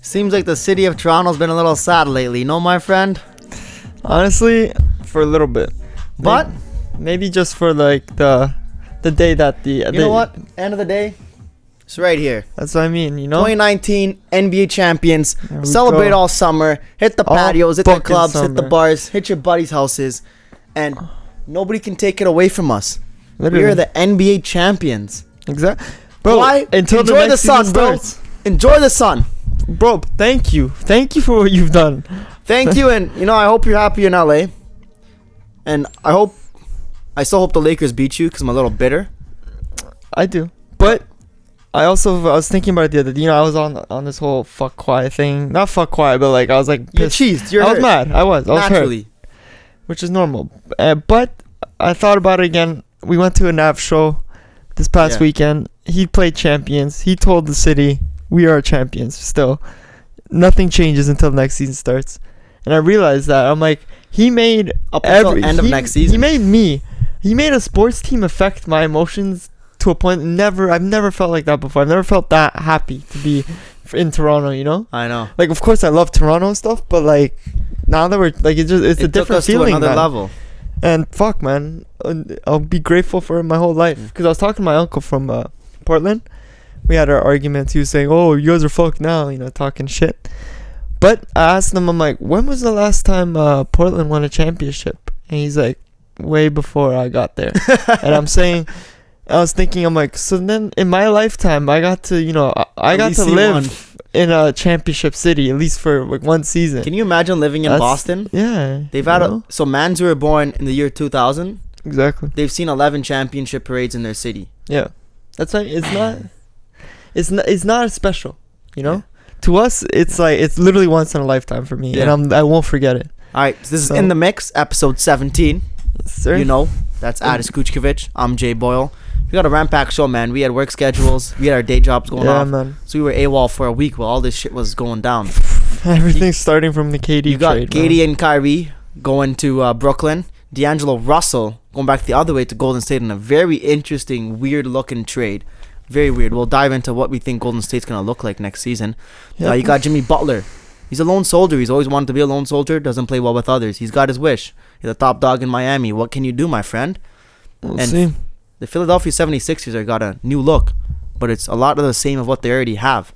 Seems like the city of Toronto's been a little sad lately, no, my friend? Honestly, for a little bit. But maybe just for like the day that the... You know what? End of the day, it's right here. That's what I mean, you know? 2019 NBA champions. Celebrate all summer. Hit the patios, hit the clubs, hit the bars, hit your buddies' houses. And nobody can take it away from us. Literally. We are the NBA champions. Exactly. Bro, why? until Enjoy the sun, bro. Starts. Enjoy the sun. Bro, thank you. Thank you for what you've done. Thank you, and I hope you're happy in LA. And I still hope the Lakers beat you because I'm a little bitter. I do. But I was thinking about it the other day. I was on this whole fuck Kawhi thing. Not fuck Kawhi, but like I was like you're cheesed. I was mad. I was naturally hurt, which is normal. But I thought about it again. We went to a Nav show this past weekend. He played champions. He told the city, we are champions still. Nothing changes until next season starts. And I realized that. I'm like, he made up until end of next season. He made a sports team affect my emotions to a point I've never felt like that before. I've never felt that happy to be in Toronto, you know? I know. Like, of course I love Toronto and stuff, but like now that we're like it's a different feeling, to another level. And fuck, man, I'll be grateful for it my whole life. Because I was talking to my uncle from Portland. We had our arguments. He was saying, "Oh, you guys are fucked now," talking shit. But I asked him, I'm like, when was the last time Portland won a championship? And he's like, way before I got there. And I was thinking, I'm like, so then in my lifetime, I got to, I got to live in a championship city, at least for like one season. Can you imagine living in Boston? Yeah. They've had so Mans were born in the year 2000. Exactly. They've seen 11 championship parades in their city. Yeah. That's right. It's not special, Yeah. To us, it's like it's literally once in a lifetime for me, and I won't forget it. All right, so this is In the Mix, episode 17. Yes, sir. That's Kucukovic. I'm Jay Boyal. We got a ramp-packed show, man. We had work schedules. We had our day jobs going off. Man. So we were AWOL for a week while all this shit was going down. Everything's starting from the KD trade. You got KD and Kyrie going to Brooklyn. D'Angelo Russell going back the other way to Golden State in a very interesting, weird-looking trade. Very weird. We'll dive into what we think Golden State's going to look like next season. You got Jimmy Butler. He's a lone soldier. He's always wanted to be a lone soldier. Doesn't play well with others. He's got his wish. He's a top dog in Miami. What can you do, my friend? We'll see. The Philadelphia 76ers have got a new look, but it's a lot of the same of what they already have.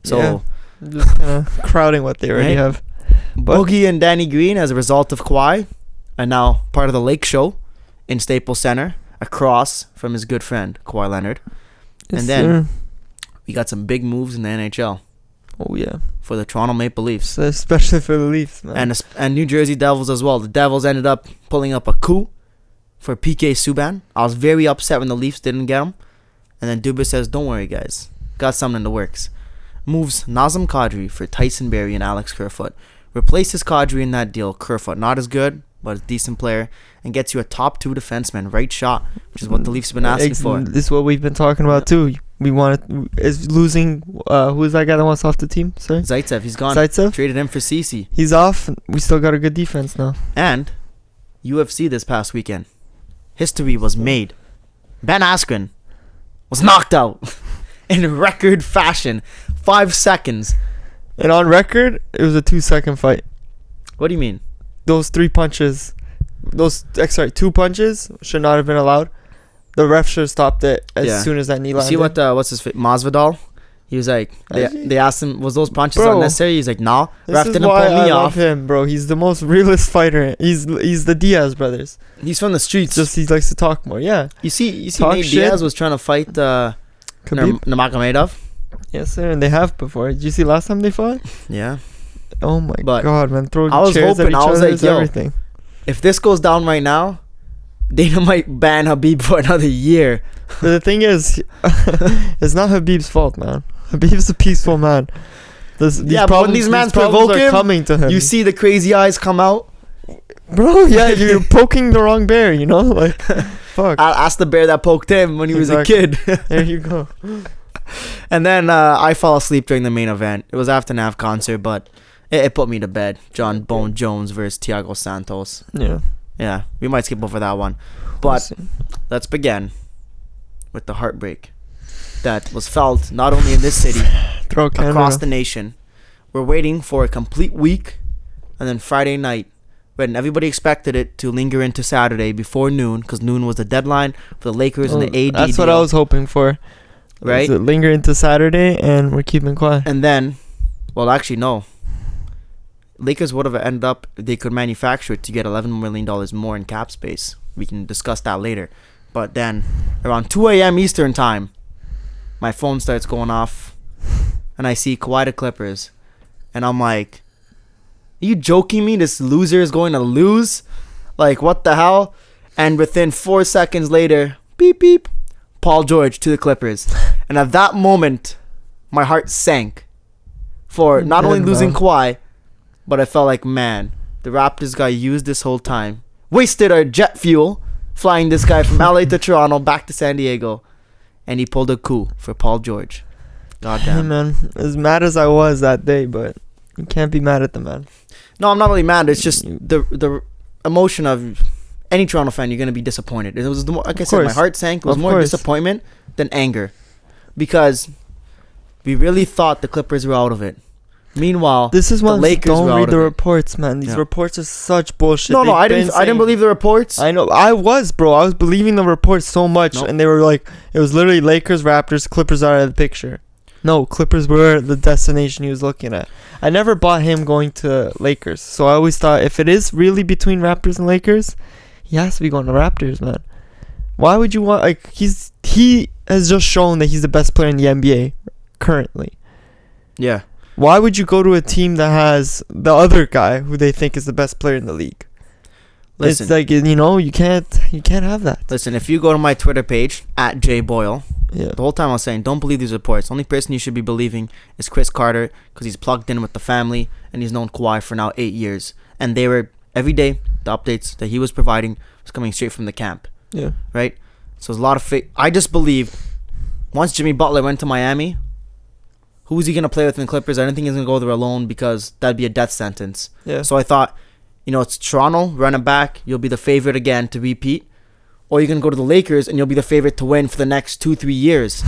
So just kind of crowding what they already have. But Boogie and Danny Green, as a result of Kawhi, are now part of the Lake Show in Staples Center, across from his good friend Kawhi Leonard. Yes, and then we got some big moves in the NHL. Oh, yeah. For the Toronto Maple Leafs. Especially for the Leafs, man. And New Jersey Devils as well. The Devils ended up pulling up a coup for PK Subban. I was very upset when the Leafs didn't get him. And then Dubas says, don't worry, guys. Got something in the works. Moves Nazem Kadri for Tyson Barrie and Alex Kerfoot. Replaces Kadri in that deal. Kerfoot, not as good, but a decent player. And gets you a top 2 defenseman, right shot, which is what the Leafs have been asking for. This is what we've been talking about, too. We wanted is losing. Who's that guy that wants off the team? Sorry, Zaitsev. He's gone. Zaitsev Traded him for Ceci. He's off. We still got a good defense now. And UFC this past weekend, history was made. Ben Askren was knocked out in record fashion, 5 seconds. And on record, it was a 2-second fight. What do you mean? Those 2 punches should not have been allowed. The ref should have stopped it as soon as that knee landed. See what's his face? Masvidal? He was like, they asked him, was those punches unnecessary? He's like, no. Ref didn't pull me off. Love him, bro. He's the most realist fighter. He's the Diaz brothers. He's from the streets. Just he likes to talk more. Yeah. You see, Nate Diaz was trying to fight Nurmagomedov. Yes, sir. And they have before. Did you see last time they fought? Yeah. Oh my God, man! Throwing chairs at each other, like, everything. If this goes down right now, Dana might ban Habib for another year. But the thing is, it's not Habib's fault, man. Habib's a peaceful man. But when these men provoke him, coming to him. You see the crazy eyes come out. Bro, yeah, you're poking the wrong bear, like. Fuck. Ask the bear that poked him when he was a kid. There you go. And then I fell asleep during the main event. It was after Nav concert, but it put me to bed. John Bone Jones versus Thiago Santos. Yeah, we might skip over that one. But let's begin with the heartbreak that was felt not only in this city, across the nation. We're waiting for a complete week, and then Friday night, when everybody expected it to linger into Saturday before noon, because noon was the deadline for the Lakers and the AD. That's what I was hoping for. Right? To linger into Saturday, and we're keeping quiet. And then, well, actually, no. Lakers would have ended up, they could manufacture it to get $11 million more in cap space. We can discuss that later. But then, around 2 a.m. Eastern time, my phone starts going off, and I see Kawhi to Clippers. And I'm like, are you joking me? This loser is going to lose? Like, what the hell? And within 4 seconds later, beep, beep, Paul George to the Clippers. And at that moment, my heart sank for not only losing Kawhi, but I felt like, man, the Raptors got used this whole time. Wasted our jet fuel flying this guy from LA to Toronto back to San Diego. And he pulled a coup for Paul George. Goddamn. Hey, man, as mad as I was that day, but you can't be mad at the man. No, I'm not really mad. It's just the emotion of any Toronto fan. You're going to be disappointed. It was, like I said, my heart sank. It was more disappointment than anger. Because we really thought the Clippers were out of it. Meanwhile, this is the Lakers don't read the reports, man. These reports are such bullshit. No, I didn't believe the reports. I know. I was believing the reports so much, and they were like, it was literally Lakers, Raptors, Clippers out of the picture. No, Clippers were the destination he was looking at. I never bought him going to Lakers, so I always thought if it is really between Raptors and Lakers, he has to be going to Raptors, man. Why would you want, like, he has just shown that he's the best player in the NBA currently. Yeah. Why would you go to a team that has the other guy who they think is the best player in the league? Listen, it's like, you can't have that. Listen, if you go to my Twitter page at @JBoyal, the whole time I was saying, don't believe these reports. The only person you should be believing is Chris Carter, because he's plugged in with the family and he's known Kawhi for now 8 years. And they were every day the updates that he was providing was coming straight from the camp. Yeah. Right. So there's a lot of fake. I just believed once Jimmy Butler went to Miami, who was he going to play with in the Clippers? I didn't think he was going to go there alone because that'd be a death sentence. Yeah. So I thought, it's Toronto, run it back. You'll be the favorite again to repeat. Or you're going to go to the Lakers and you'll be the favorite to win for the next 2-3 years.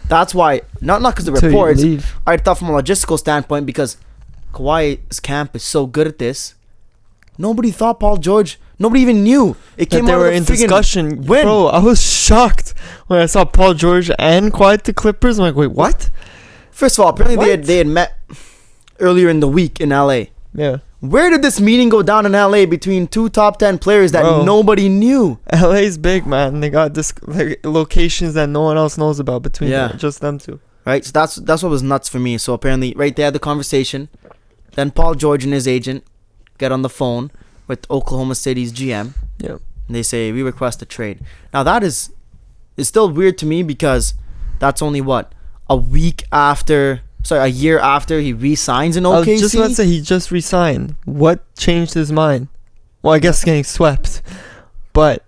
That's why, not because of the reports. I thought from a logistical standpoint, because Kawhi's camp is so good at this. Nobody thought Paul George, nobody even knew. It came that they out were of the in discussion. Win. Bro, I was shocked when I saw Paul George and Kawhi to Clippers. I'm like, wait, what? First of all, apparently they had met earlier in the week in LA. Yeah. Where did this meeting go down in LA between two top 10 players that nobody knew? LA's big, man. They got this locations that no one else knows about between just them two. Right, so that's what was nuts for me. So apparently, right, they had the conversation. Then Paul George and his agent get on the phone with Oklahoma City's GM. Yeah. And they say, we request a trade. Now that is still weird to me because that's only a year after he re-signs in OKC. I was just about to say he just re-signed. What changed his mind? Well, I guess getting swept, but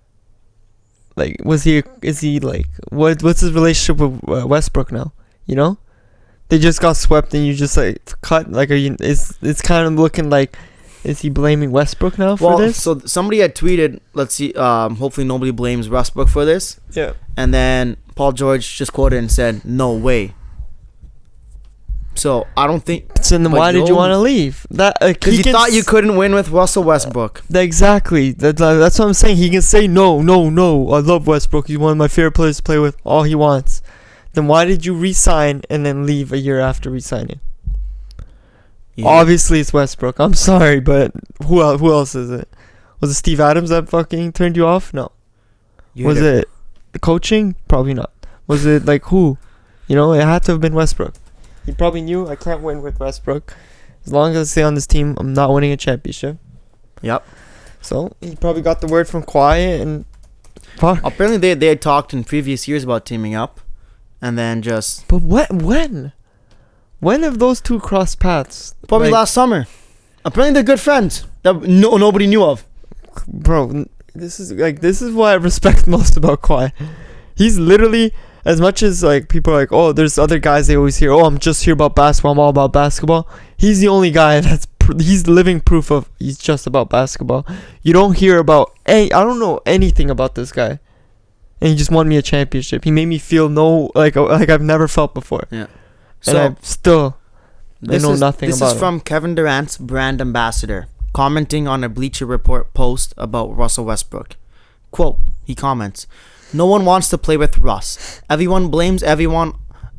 like, what's his relationship with Westbrook now? They just got swept and you just cut. Like, it's kind of looking like, is he blaming Westbrook now for this? So somebody had tweeted, let's see, hopefully nobody blames Westbrook for this. Yeah. And then Paul George just quoted and said, no way. So I don't think. So then why did you want to leave? Because you thought you couldn't win with Russell Westbrook. Exactly. That's what I'm saying. He can say no. I love Westbrook. He's one of my favorite players to play with. All he wants. Then why did you re-sign and then leave a year after re-signing? Yeah. Obviously it's Westbrook. I'm sorry, but who else is it? Was it Steve Adams that fucking turned you off? No. Was it the coaching? Probably not. Was it who? It had to have been Westbrook. He probably knew I can't win with Westbrook. As long as I stay on this team, I'm not winning a championship. Yep. So he probably got the word from Kawhi and fuck. Apparently they had talked in previous years about teaming up, and then just. But when? When have those two crossed paths? Probably last summer. Apparently they're good friends that nobody knew of. Bro, this is what I respect most about Kawhi. He's literally, as much as like people are like, oh, there's other guys they always hear, oh, I'm just here about basketball, I'm all about basketball. He's the only guy that's he's living proof of he's just about basketball. You don't hear about I don't know anything about this guy, and he just won me a championship. He made me feel like I've never felt before. Yeah. And I know nothing about this. This is from Kevin Durant's brand ambassador, commenting on a Bleacher Report post about Russell Westbrook. Quote, he comments, "No one wants to play with Russ. Everyone blames everyone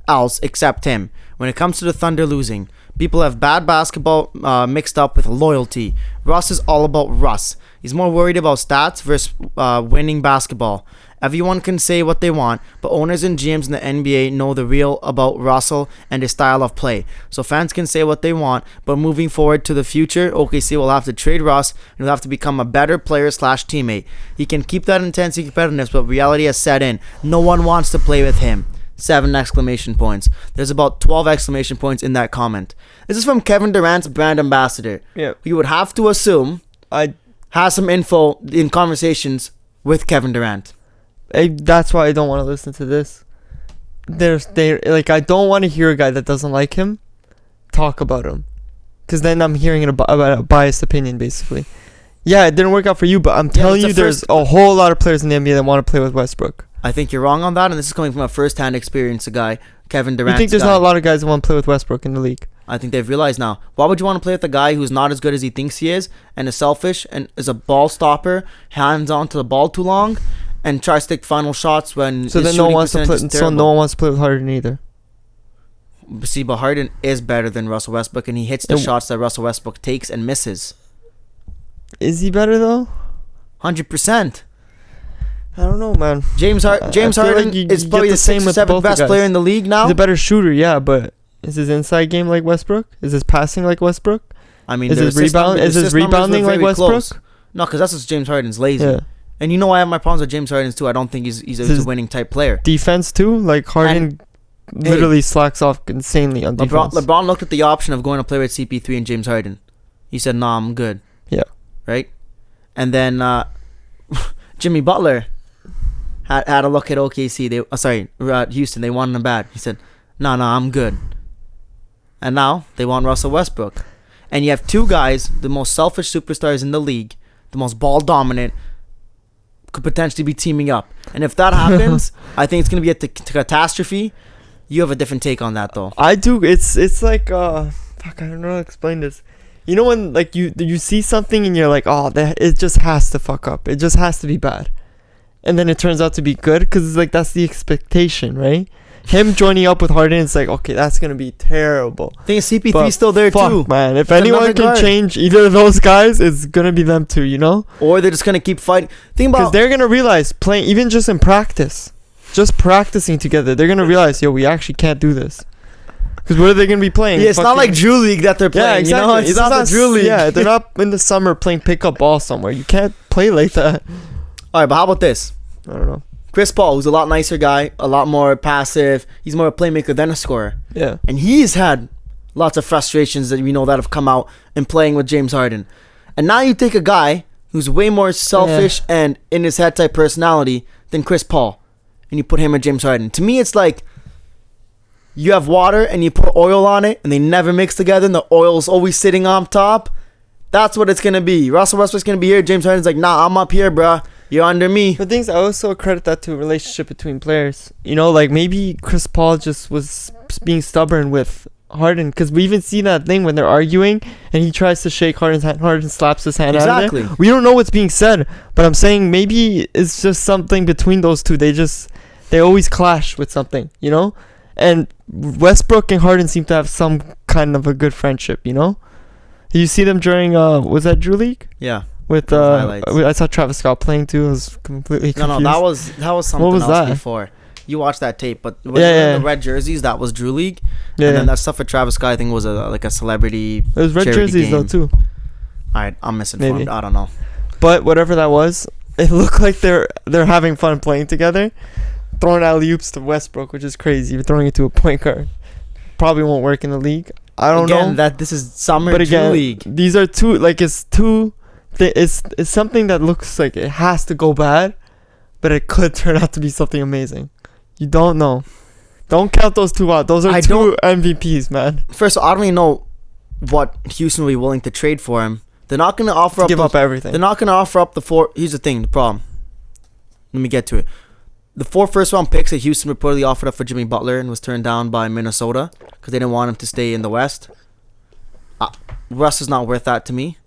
else except him. When it comes to the Thunder losing, people have bad basketball mixed up with loyalty. Russ is all about Russ. He's more worried about stats versus winning basketball. Everyone can say what they want, but owners and GMs in the NBA know the real about Russell and his style of play. So fans can say what they want, but moving forward to the future, OKC will have to trade Russ and will have to become a better player/teammate. He can keep that intensity competitiveness, but reality has set in. No one wants to play with him." 7 exclamation points. There's about 12 exclamation points in that comment. This is from Kevin Durant's brand ambassador. Yeah. You would have to assume I has some info in conversations with Kevin Durant. That's why I don't want to listen to this. I don't want to hear a guy that doesn't like him talk about him, because then I'm hearing about a biased opinion, basically. Yeah, it didn't work out for you, but I'm telling you, there's a whole lot of players in the NBA that want to play with Westbrook. I think you're wrong on that, and this is coming from a first-hand experience, a guy, Kevin Durant. You think there's not a lot of guys that want to play with Westbrook in the league? I think they've realized now. Why would you want to play with a guy who's not as good as he thinks he is, and is selfish, and is a ball stopper, hands on to the ball too long, and tries to take final shots when so then no one wants to play. So no one wants to play with Harden either. See, but Harden is better than Russell Westbrook, and he hits the shots that Russell Westbrook takes and misses. Is he better though? 100%. I don't know, man. James Harden is probably the 6th or 7th best player in the league now. He's a better shooter, yeah, but is his inside game like Westbrook? Is his passing like Westbrook? I mean, is his rebounding like Westbrook? Close. No, because that's just James Harden's lazy. Yeah. And you know I have my problems with James Harden too. I don't think he's a winning type player. Defense too? Like Harden literally slacks off insanely on defense. LeBron looked at the option of going to play with CP3 and James Harden. He said, "Nah, I'm good." Yeah. Right? And then Jimmy Butler had a look at OKC. Houston. They wanted him bad. He said, "Nah, I'm good." And now they want Russell Westbrook. And you have two guys, the most selfish superstars in the league, the most ball dominant, could potentially be teaming up. And if that happens, I think it's going to be a catastrophe. You have a different take on that, though. I do. It's like, I don't know how to explain this. You know when like you see something and you're like, oh, it just has to fuck up. It just has to be bad. And then it turns out to be good, because it's like that's the expectation, right? Him joining up with Harden, it's like, okay, that's going to be terrible. I think CP3's still there too. Man, if anyone can change either of those guys, it's going to be them two, you know? Or they're just going to keep fighting. Because they're going to realize, playing, even just in practice, just practicing together, they're going to realize, we actually can't do this. Because what are they going to be playing? Yeah, it's not like Drew League that they're playing. Yeah, exactly. You know? It's not the Drew League. Yeah, they're not in the summer playing pickup ball somewhere. You can't play like that. All right, but how about this? I don't know. Chris Paul, who's a lot nicer guy, a lot more passive. He's more a playmaker than a scorer. Yeah. And he's had lots of frustrations that that have come out in playing with James Harden. And now you take a guy who's way more selfish and in his head type personality than Chris Paul, and you put him with James Harden. To me, it's like you have water and you put oil on it, and they never mix together, and the oil's always sitting on top. That's what it's going to be. Russell Westbrook's going to be here. James Harden's like, nah, I'm up here, bruh. You're under me. But things, I also credit that to a relationship between players. You know, like maybe Chris Paul just was being stubborn with Harden, because we even see that thing when they're arguing and he tries to shake Harden's hand. Harden slaps his hand out of there. We don't know what's being said, but I'm saying maybe it's just something between those two. They always clash with something, you know? And Westbrook and Harden seem to have some kind of a good friendship, you know? You see them during, was that Drew League? Yeah. With I saw Travis Scott playing too. I was completely confused. No, that was something else before. You watched that tape, but the red jerseys, that was Drew League. Yeah, and then that stuff with Travis Scott, I think, was a celebrity. It was red jerseys game. Though too. Alright, I'm misinformed. Maybe. I don't know. But whatever that was, it looked like they're having fun playing together, throwing alley-oops to Westbrook, which is crazy. You're throwing it to a point guard. Probably won't work in the league. I don't know. That this is summer Drew League. These are two it's something that looks like it has to go bad, but it could turn out to be something amazing. You don't know. Don't count those two out. Those are two MVPs, man. First of all, I don't even know what Houston will be willing to trade for him. They're not going to offer up everything. They're not going to offer up the 4. Here's the thing, the problem. Let me get to it. The 4 first-round picks that Houston reportedly offered up for Jimmy Butler and was turned down by Minnesota because they didn't want him to stay in the West. Russ is not worth that to me.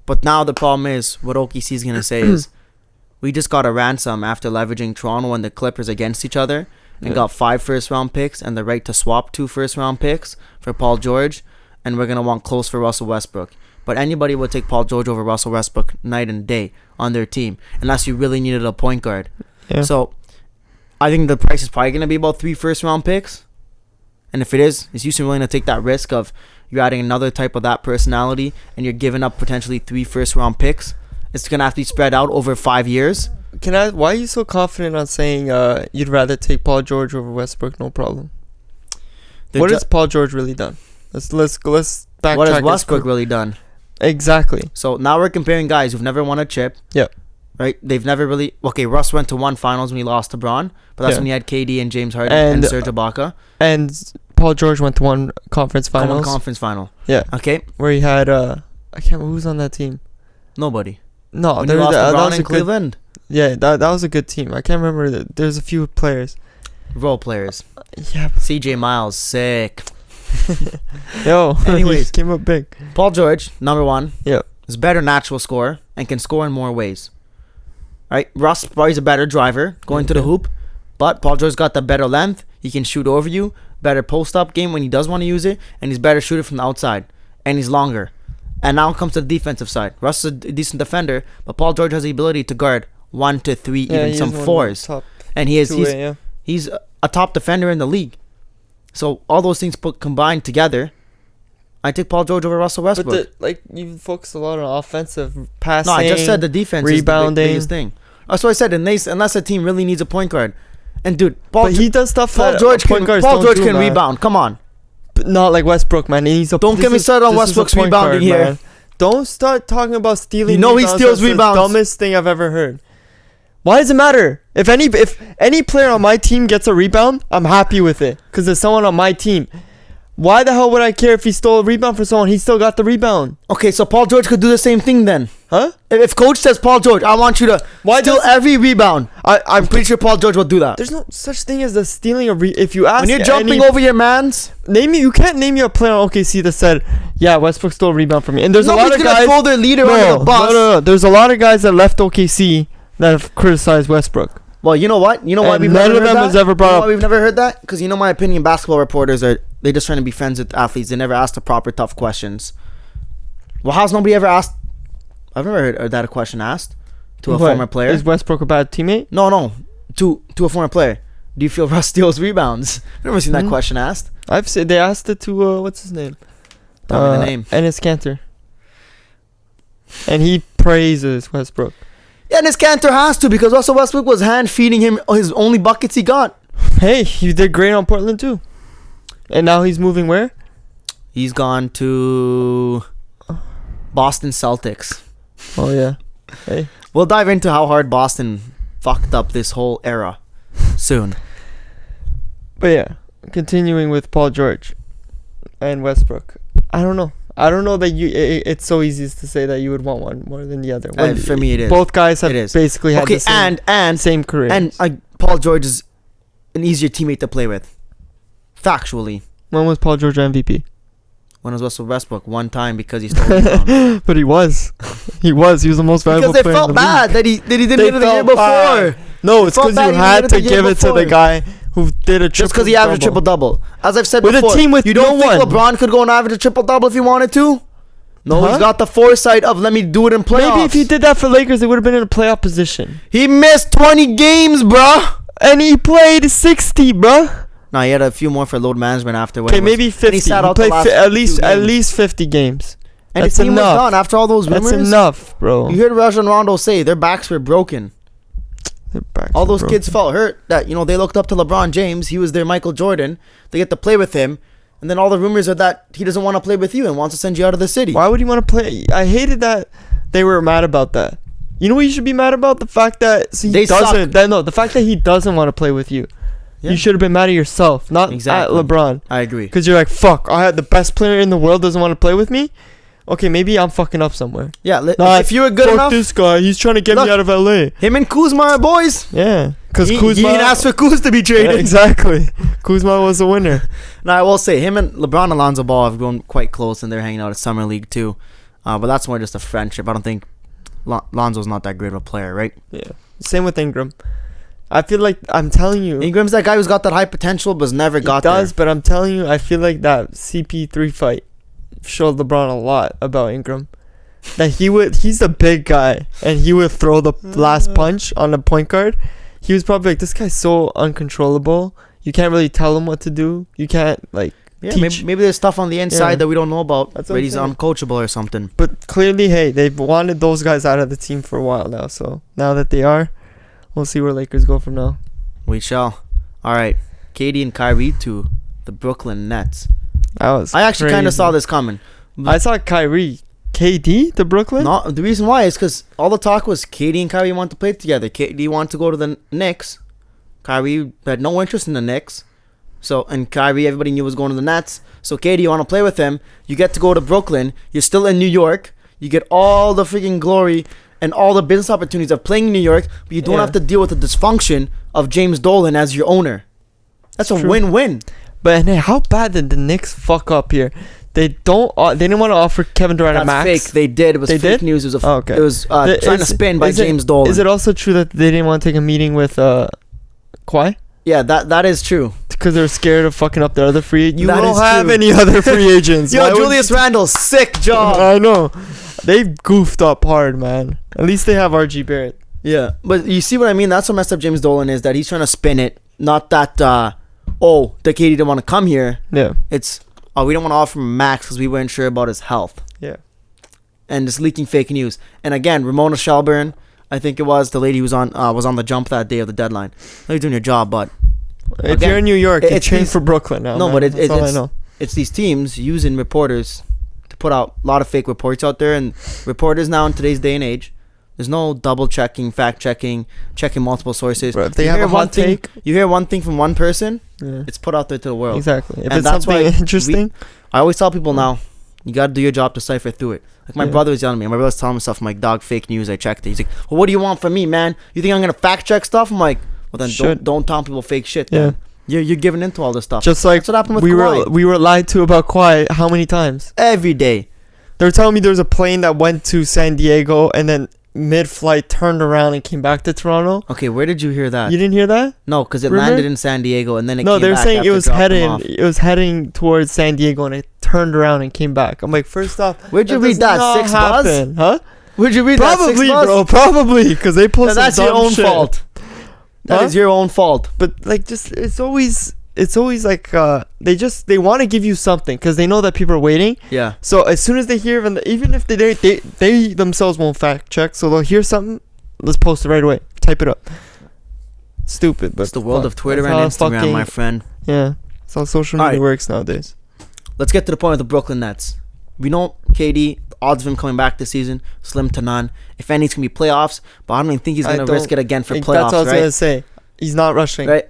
But now the problem is, what OKC is going to say is, we just got a ransom after leveraging Toronto and the Clippers against each other and got 5 first-round picks and the right to swap 2 first-round picks for Paul George, and we're going to want close for Russell Westbrook. But anybody would take Paul George over Russell Westbrook night and day on their team, unless you really needed a point guard. Yeah. So, I think the price is probably going to be about 3 first-round picks. And if it is Houston willing to take that risk of you're adding another type of that personality and you're giving up potentially 3 first-round picks? It's going to have to be spread out over 5 years. Why are you so confident on saying you'd rather take Paul George over Westbrook? No problem. What has Paul George really done? Let's backtrack. What has Westbrook really done? Exactly. So now we're comparing guys who've never won a chip. Yep. Right? They've never really... Okay, Russ went to 1 finals when he lost to Braun, but that's when he had KD and James Harden and Serge Ibaka. And Paul George went to 1 conference finals. 1 conference final. Yeah. Okay. Where he had... I can't remember who was on that team. Nobody. No, when he lost to Braun in Cleveland. Yeah, that was a good team. I can't remember. There's a few players. Role players. Yeah. CJ Miles, sick. Yo, anyways, he came up big. Paul George, number 1. Yep. Is a better natural scorer and can score in more ways. Right? Russ probably is a better driver going to the hoop, but Paul George's got the better length. He can shoot over you, better post-up game when he does want to use it, and he's better shooter from the outside, and he's longer. And now it comes to the defensive side. Russ is a decent defender, but Paul George has the ability to guard 1 to 3, even some 4s. And he's a top defender in the league. So all those things combined together, I take Paul George over Russell Westbrook. But you focus a lot on offensive passing. No, I just said the defense rebounding. is the biggest thing. That's what I said. Unless a team really needs a point guard, and dude, he does stuff. Paul George can rebound. Come on, but not like Westbrook, man. Don't get me started on Westbrook's rebounding here. Man. Don't start talking about stealing. You know he steals rebounds. The dumbest thing I've ever heard. Why does it matter? If any player on my team gets a rebound, I'm happy with it because there's someone on my team. Why the hell would I care if he stole a rebound for someone? He still got the rebound. Okay, so Paul George could do the same thing then. Huh? If coach says, Paul George, I want you to steal every rebound, I'm pretty sure Paul George will do that. There's no such thing as the stealing of if you ask when you're jumping over your mans, you can't name me a player on OKC that said, yeah, Westbrook stole a rebound from me. And there's a lot of guys throw their leader under the bus. No. There's a lot of guys that left OKC that have criticized Westbrook. Well, you know what? You know why we've never heard that? None of them has ever brought up. Why we've never heard that? Because you know my opinion, basketball reporters they're just trying to be friends with athletes. They never ask the proper tough questions. Well, how's nobody ever asked? I've never heard that a question asked to a former player. Is Westbrook a bad teammate? No. To a former player. Do you feel Russ steals rebounds? I've never seen that question asked. I've said they asked it to what's his name? Tell me the name. Enes Kanter. And he praises Westbrook. Yeah, and his Kanter has to because Russell Westbrook was hand feeding him his only buckets he got. Hey, he did great on Portland too. And now he's moving where? He's gone to Boston Celtics. Oh yeah. Hey. We'll dive into how hard Boston fucked up this whole era soon. But yeah, continuing with Paul George and Westbrook. I don't know that it's so easy to say that you would want one more than the other. For me, it is. Both guys have basically had the same career. And Paul George is an easier teammate to play with. Factually. When was Paul George MVP? When was Russell Westbrook? 1 time because he stole rebound. But he was the most valuable player. Because they felt bad that he didn't get it the year before. No, it's because you had to give it to the guy who did a triple-double. Just because he averaged a triple-double. As I've said before, with a team with you don't think LeBron could go and average a triple-double if he wanted to? No, he's got the foresight of let me do it in playoffs. Maybe if he did that for Lakers, they would have been in a playoff position. He missed 20 games, bruh. And he played 60, bruh. No, he had a few more for load management after. Okay, maybe 50. He played at least 50 games. And his team was done after all those rumors. That's enough, bro. You heard Rajon Rondo say their backs were broken. All those kids felt hurt that, they looked up to LeBron James. He was their Michael Jordan. They get to play with him. And then all the rumors are that he doesn't want to play with you and wants to send you out of the city. Why would he want to play? I hated that they were mad about that. You know what you should be mad about? The fact that the fact that he doesn't want to play with you. Yeah. You should have been mad at yourself, not at LeBron. I agree. Because you're like, fuck, I had the best player in the world doesn't want to play with me. Okay, maybe I'm fucking up somewhere. Yeah, if you were good enough. Fuck this guy, he's trying to get me out of LA. Him and Kuzma are boys. Yeah, because Kuzma. He didn't ask for Kuz to be traded. Yeah, exactly. Kuzma was the winner. Now, I will say, him and LeBron and Lonzo Ball have grown quite close, and they're hanging out at Summer League too. But that's more just a friendship. I don't think Lonzo's not that great of a player, right? Yeah. Same with Ingram. I feel like, I'm telling you, Ingram's that guy who's got that high potential but never got there. He does, but I'm telling you, I feel like that CP3 fight showed LeBron a lot about Ingram. That he's a big guy, and he would throw the last punch on the point guard. He was probably like, this guy's so uncontrollable. You can't really tell him what to do. You can't, like, teach. Maybe there's stuff on the inside that we don't know about. Where he's uncoachable or something. But clearly, hey, they've wanted those guys out of the team for a while now. So now that they are, we'll see where Lakers go from now. We shall. All right. KD and Kyrie to the Brooklyn Nets. I actually kind of saw this coming. I saw KD to Brooklyn? No, the reason why is because all the talk was KD and Kyrie want to play together. KD wanted to go to the Knicks. Kyrie had no interest in the Knicks. And Kyrie, everybody knew was going to the Nets. So KD, you want to play with him. You get to go to Brooklyn. You're still in New York. You get all the freaking glory and all the business opportunities of playing in New York, but you don't have to deal with the dysfunction of James Dolan as your owner. That's a win-win. But hey, how bad did the Knicks fuck up here? They didn't want to offer Kevin Durant a max. That's fake. They did. It was fake news. It was It was trying to spin by James Dolan. Is it also true that they didn't want to take a meeting with Kawhi? Yeah, that is true. Because they're scared of fucking up their other free agents. You that don't have any other free agents. Yo, Julius Randle, sick job. I know. They've goofed up hard, man. At least they have RG Barrett. Yeah, but you see what I mean? That's what messed up James Dolan is, that he's trying to spin it. Not that, the KD didn't want to come here. Yeah. It's, we don't want to offer him max because we weren't sure about his health. Yeah. And just leaking fake news. And again, Ramona Shelburne, I think it was the lady who was on the jump that day of the deadline. You're doing your job, but if you're in New York, you train for Brooklyn now. No, man. But I know. It's these teams using reporters to put out a lot of fake reports out there, and reporters now in today's day and age, there's no double checking, fact checking, checking multiple sources. Bro, if they have a hot take, you hear one thing from one person, it's put out there to the world. Exactly. If it's something interesting, I always tell people now, you got to do your job to cipher through it. Like my brother was telling me. My brother was telling me stuff. I'm like, dog, fake news. I checked it. He's like, well, what do you want from me, man? You think I'm going to fact check stuff? I'm like, well, then don't tell people fake shit. Then. You're giving into all this stuff. Just like that's what happened with Kawhi. We were lied to about Kawhi how many times? Every day. They were telling me there was a plane that went to San Diego and then mid-flight turned around and came back to Toronto. Okay, where did you hear that? You didn't hear that? No, because it landed in San Diego and then it came back. No, they were saying it was heading towards San Diego and it turned around and came back. I'm like, first off, where'd you read that? 6 Buzz? Huh? Where'd you read that? 6 Buzz? Probably, bro. Probably, because they posted that's your own fault. That is your own fault. But like, just it's always like they want to give you something because they know that people are waiting. Yeah. So as soon as they hear, even if they themselves won't fact check, so they'll hear something, let's post it right away. Type it up. Stupid, but it's the world of Twitter and Instagram, my friend. Yeah, that's how social media works nowadays. Let's get to the point of the Brooklyn Nets. We know KD, odds of him coming back this season, slim to none. If any, it's going to be playoffs, but I don't even think he's going to risk it again for playoffs, right? That's what I was going to say. He's not rushing. Right.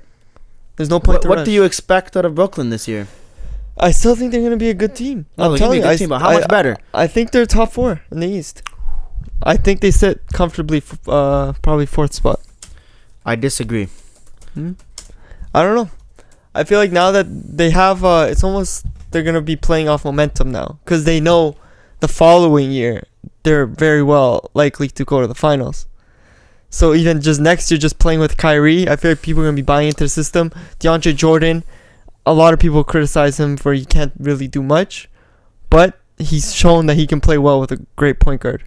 There's no point to rush. What do you expect out of Brooklyn this year? I still think they're going to be a good team. I'm telling you, but how much better? I think they're top 4 in the East. I think they sit comfortably, probably 4th spot. I disagree. I don't know. I feel like now that they have, it's almost they're going to be playing off momentum now. Because they know the following year, they're very well likely to go to the finals. So even just next year, just playing with Kyrie, I feel like people are going to be buying into the system. DeAndre Jordan, a lot of people criticize him for he can't really do much. But he's shown that he can play well with a great point guard.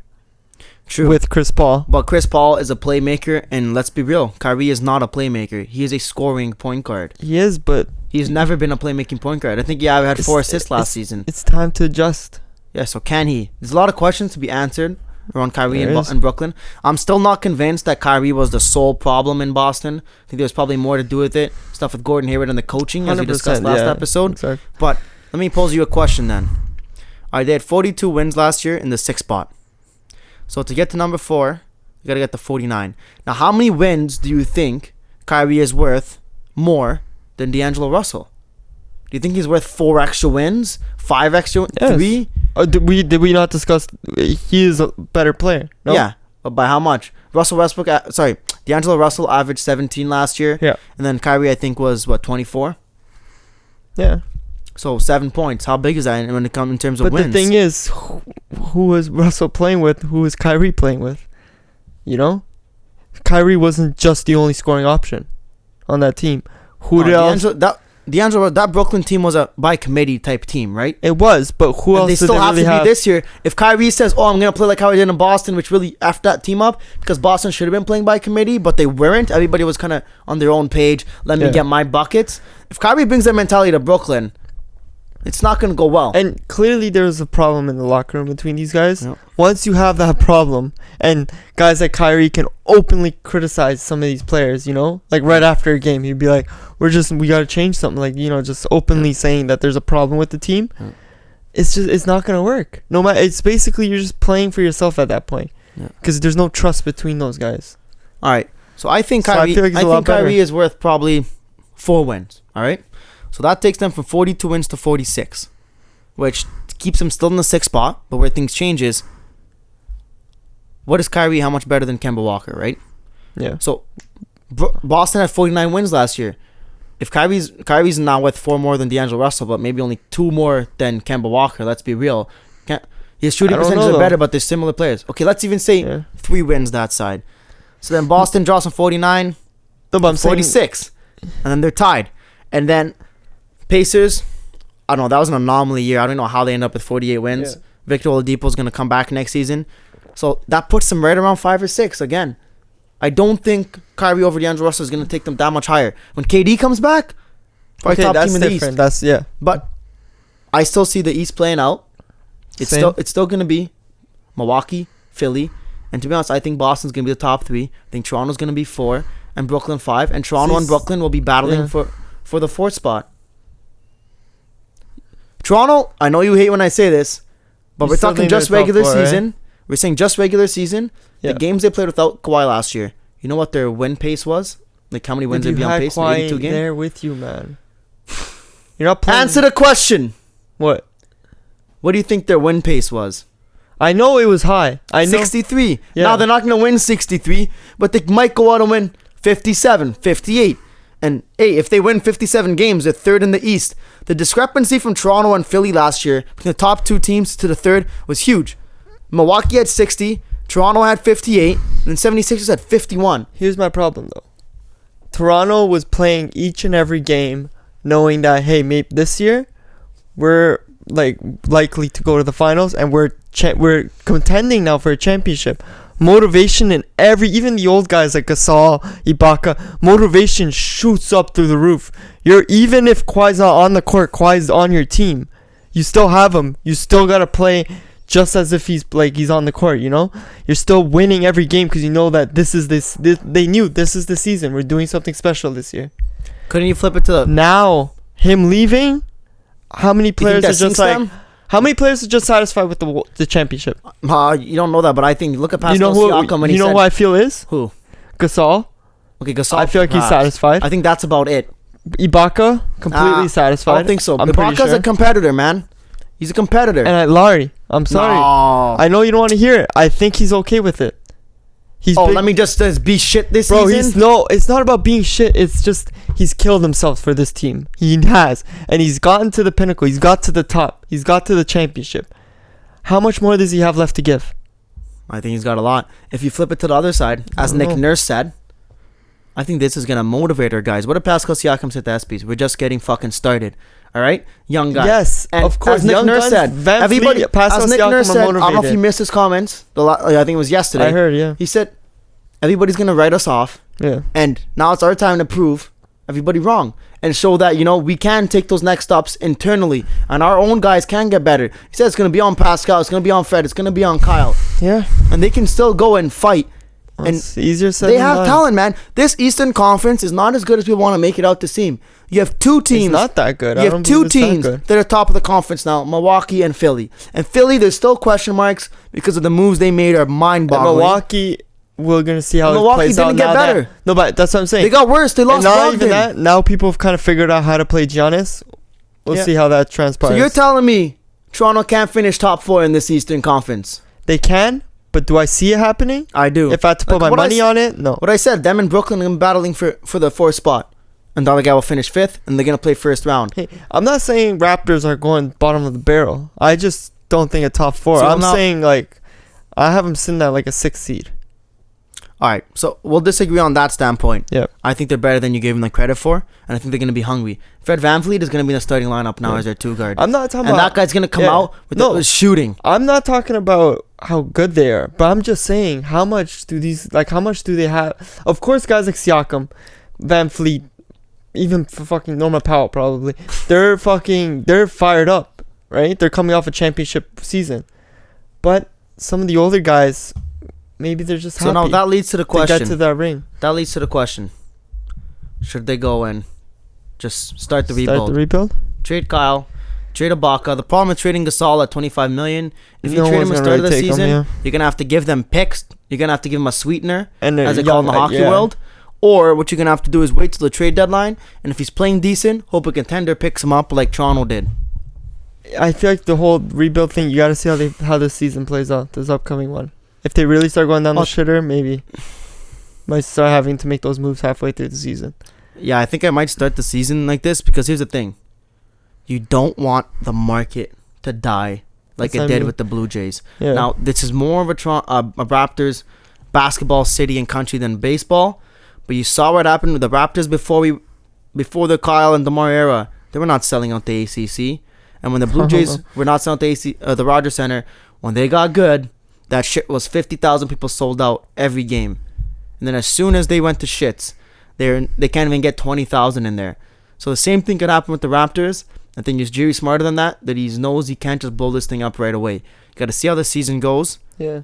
True. With Chris Paul. But Chris Paul is a playmaker, and let's be real, Kyrie is not a playmaker. He is a scoring point guard. He is, but he's never been a playmaking point guard. I think I had 4 assists last season. It's time to adjust. Yeah, so can he? There's a lot of questions to be answered around Kyrie in Brooklyn. I'm still not convinced that Kyrie was the sole problem in Boston. I think there's probably more to do with it. Stuff with Gordon Hayward and the coaching, as we discussed last episode. Exactly. But Let me pose you a question then. All right, they had 42 wins last year in the 6th spot. So to get to number 4, you got to get to 49. Now, how many wins do you think Kyrie is worth more than D'Angelo Russell? Do you think he's worth 4 extra wins? 5 extra? Yes. 3? Did we not discuss he is a better player? No? Yeah, but by how much? D'Angelo Russell averaged 17 last year. Yeah. And then Kyrie, I think, was, 24? Yeah. So 7 points. How big is that when it comes in terms of wins? But the thing is, who was Russell playing with? Who was Kyrie playing with? You know? Kyrie wasn't just the only scoring option on that team. Who else? That Brooklyn team was a by committee type team, right? It was, but who else they did still they have really to have? be this year. If Kyrie says, "Oh, I'm gonna play like how I did in Boston," which really effed that team up because Boston should have been playing by committee, but they weren't. Everybody was kind of on their own page. Let me get my buckets. If Kyrie brings that mentality to Brooklyn, it's not gonna go well. And clearly there was a problem in the locker room between these guys. Yep. Once you have that problem, and guys like Kyrie can openly criticize some of these players, you know, like right after a game, he'd be like, we gotta change something, like, you know, just openly saying that there's a problem with the team. It's not gonna work. No matter, it's basically you're just playing for yourself at that point, because there's no trust between those guys. All right, so I think Kyrie is worth probably 4 wins. All right, so that takes them from 42 wins to 46, which keeps them still in the 6th spot. But where things change is, what is Kyrie? How much better than Kemba Walker, right? Yeah. So Boston had 49 wins last year. If Kyrie's now worth 4 more than D'Angelo Russell, but maybe only 2 more than Kemba Walker. Let's be real. His shooting percentages are better, but they're similar players. Okay, let's even say 3 wins that side. So then Boston draws from 49 to 46, and then they're tied. And then Pacers, I don't know, that was an anomaly year. I don't know how they end up with 48 wins. Yeah. Victor Oladipo's going to come back next season. So that puts them right around 5 or 6 again. I don't think Kyrie over D'Angelo Russell is going to take them that much higher. When KD comes back, probably top team in the East. But I still see the East playing out. It's still going to be Milwaukee, Philly, and to be honest, I think Boston's going to be the top 3. I think Toronto's going to be 4, and Brooklyn 5. And Toronto and Brooklyn will be battling for the 4th spot. Toronto, I know you hate when I say this, but we're talking just regular season. Right? We're saying just regular season. Yeah. The games they played without Kawhi last year, you know what their win pace was? Like how many wins they'd be on pace? Kawhi 82 games? There with you, man. You're not playing. Answer the question. What? What do you think their win pace was? I know it was high. 63. Yeah. Now they're not going to win 63, but they might go out and win 57, 58. And hey, if they win 57 games, they're 3rd in the East. The discrepancy from Toronto and Philly last year, from the top 2 teams to the 3rd, was huge. Milwaukee had 60, Toronto had 58, and 76ers had 51. Here's my problem, though. Toronto was playing each and every game knowing that, hey, maybe this year we're likely to go to the finals, and we're contending now for a championship. Motivation in even the old guys like Gasol, Ibaka, motivation shoots up through the roof. Even if Kawhi's not on the court, Kawhi's on your team. You still have him. You still gotta play just as if he's on the court. You know, you're still winning every game because you know that they knew this is the season. We're doing something special this year. Couldn't you flip it to now him leaving? How many players are just like? How many players are just satisfied with the championship? You don't know that, but I think look at Pascal Siakam. You know who I feel is? Who? Gasol. Okay, Gasol. I feel like he's satisfied. I think that's about it. Ibaka, completely satisfied. I don't think so. Ibaka's a competitor, man. He's a competitor. And Larry, I'm sorry. No. I know you don't want to hear it. I think he's okay with it. Let me just be shit this season? It's not about being shit. It's just he's killed himself for this team. He has. And he's gotten to the pinnacle. He's got to the top. He's got to the championship. How much more does he have left to give? I think he's got a lot. If you flip it to the other side, as Nick Nurse said, I think this is going to motivate our guys. What did Pascal Siakam say to SPs? We're just getting fucking started. All right? Young guy. Yes, and of course. As Nick Nurse said, everybody, as Nick Nurse said, I don't know if he missed his comments. I think it was yesterday. I heard, yeah. He said, everybody's going to write us off. Yeah. And now it's our time to prove everybody wrong and show that, we can take those next steps internally and our own guys can get better. He said it's going to be on Pascal, it's going to be on Fred, it's going to be on Kyle. Yeah. And they can still go and fight. Well, and it's easier said they than have done. talent, man. This Eastern Conference is not as good as we want to make it out to seem. You have two teams. It's not that good. You have two teams that are top of the conference now, Milwaukee and Philly. And Philly, there's still question marks because of the moves they made are mind-boggling. Milwaukee, we're going to see how Milwaukee it plays out. didn't get better. No, but that's what I'm saying. They got worse. They lost not Brogdon. even that. Now people have kind of figured out how to play Giannis. We'll see how that transpires. So you're telling me Toronto can't finish top 4 in this Eastern Conference? They can, but do I see it happening? I do. If I had to put my money on it, no. What I said, them and Brooklyn are battling for the 4th spot. And the other guy will finish 5th, and they're going to play first round. Hey, I'm not saying Raptors are going bottom of the barrel. I just don't think a top 4. So I'm saying, like, I have them sitting at, like, a 6th seed. All right, so we'll disagree on that standpoint. Yeah. I think they're better than you gave them the credit for, and I think they're going to be hungry. Fred VanVleet is going to be in the starting lineup now as their 2 guard. I'm not talking and about... that guy's going to come out with the shooting. I'm not talking about how good they are, but I'm just saying, how much do they have? Of course, guys like Siakam, VanVleet, even for fucking Norman Powell probably, they're fired up, right? They're coming off a championship season. But some of the older guys, maybe they're just happy. So now that leads to the question. To get to that ring. That leads to the question. Should they go and just start the rebuild? Start the rebuild? Trade Kyle. Trade Ibaka. The problem with trading Gasol at $25 million, if you trade him at the start of the season, you're going to have to give them picks. You're going to have to give them a sweetener, as they call it in the hockey world. Or what you're going to have to do is wait till the trade deadline, and if he's playing decent, hope a contender picks him up like Toronto did. I feel like the whole rebuild thing, you got to see how this season plays out, this upcoming one. If they really start going down the shitter, maybe might start having to make those moves halfway through the season. Yeah, I think I might start the season like this because here's the thing. You don't want the market to die like it did with the Blue Jays. Yeah. Now, this is more of a Raptors basketball city and country than baseball. But you saw what happened with the Raptors before the Kyle and DeMar era. They were not selling out the ACC. And when the Blue Jays were not selling out the Rogers Center, when they got good, that shit was 50,000 people sold out every game. And then as soon as they went to shits, they can't even get 20,000 in there. So the same thing could happen with the Raptors. I think he's Jerry smarter than that he knows he can't just blow this thing up right away. You got to see how the season goes. Yeah.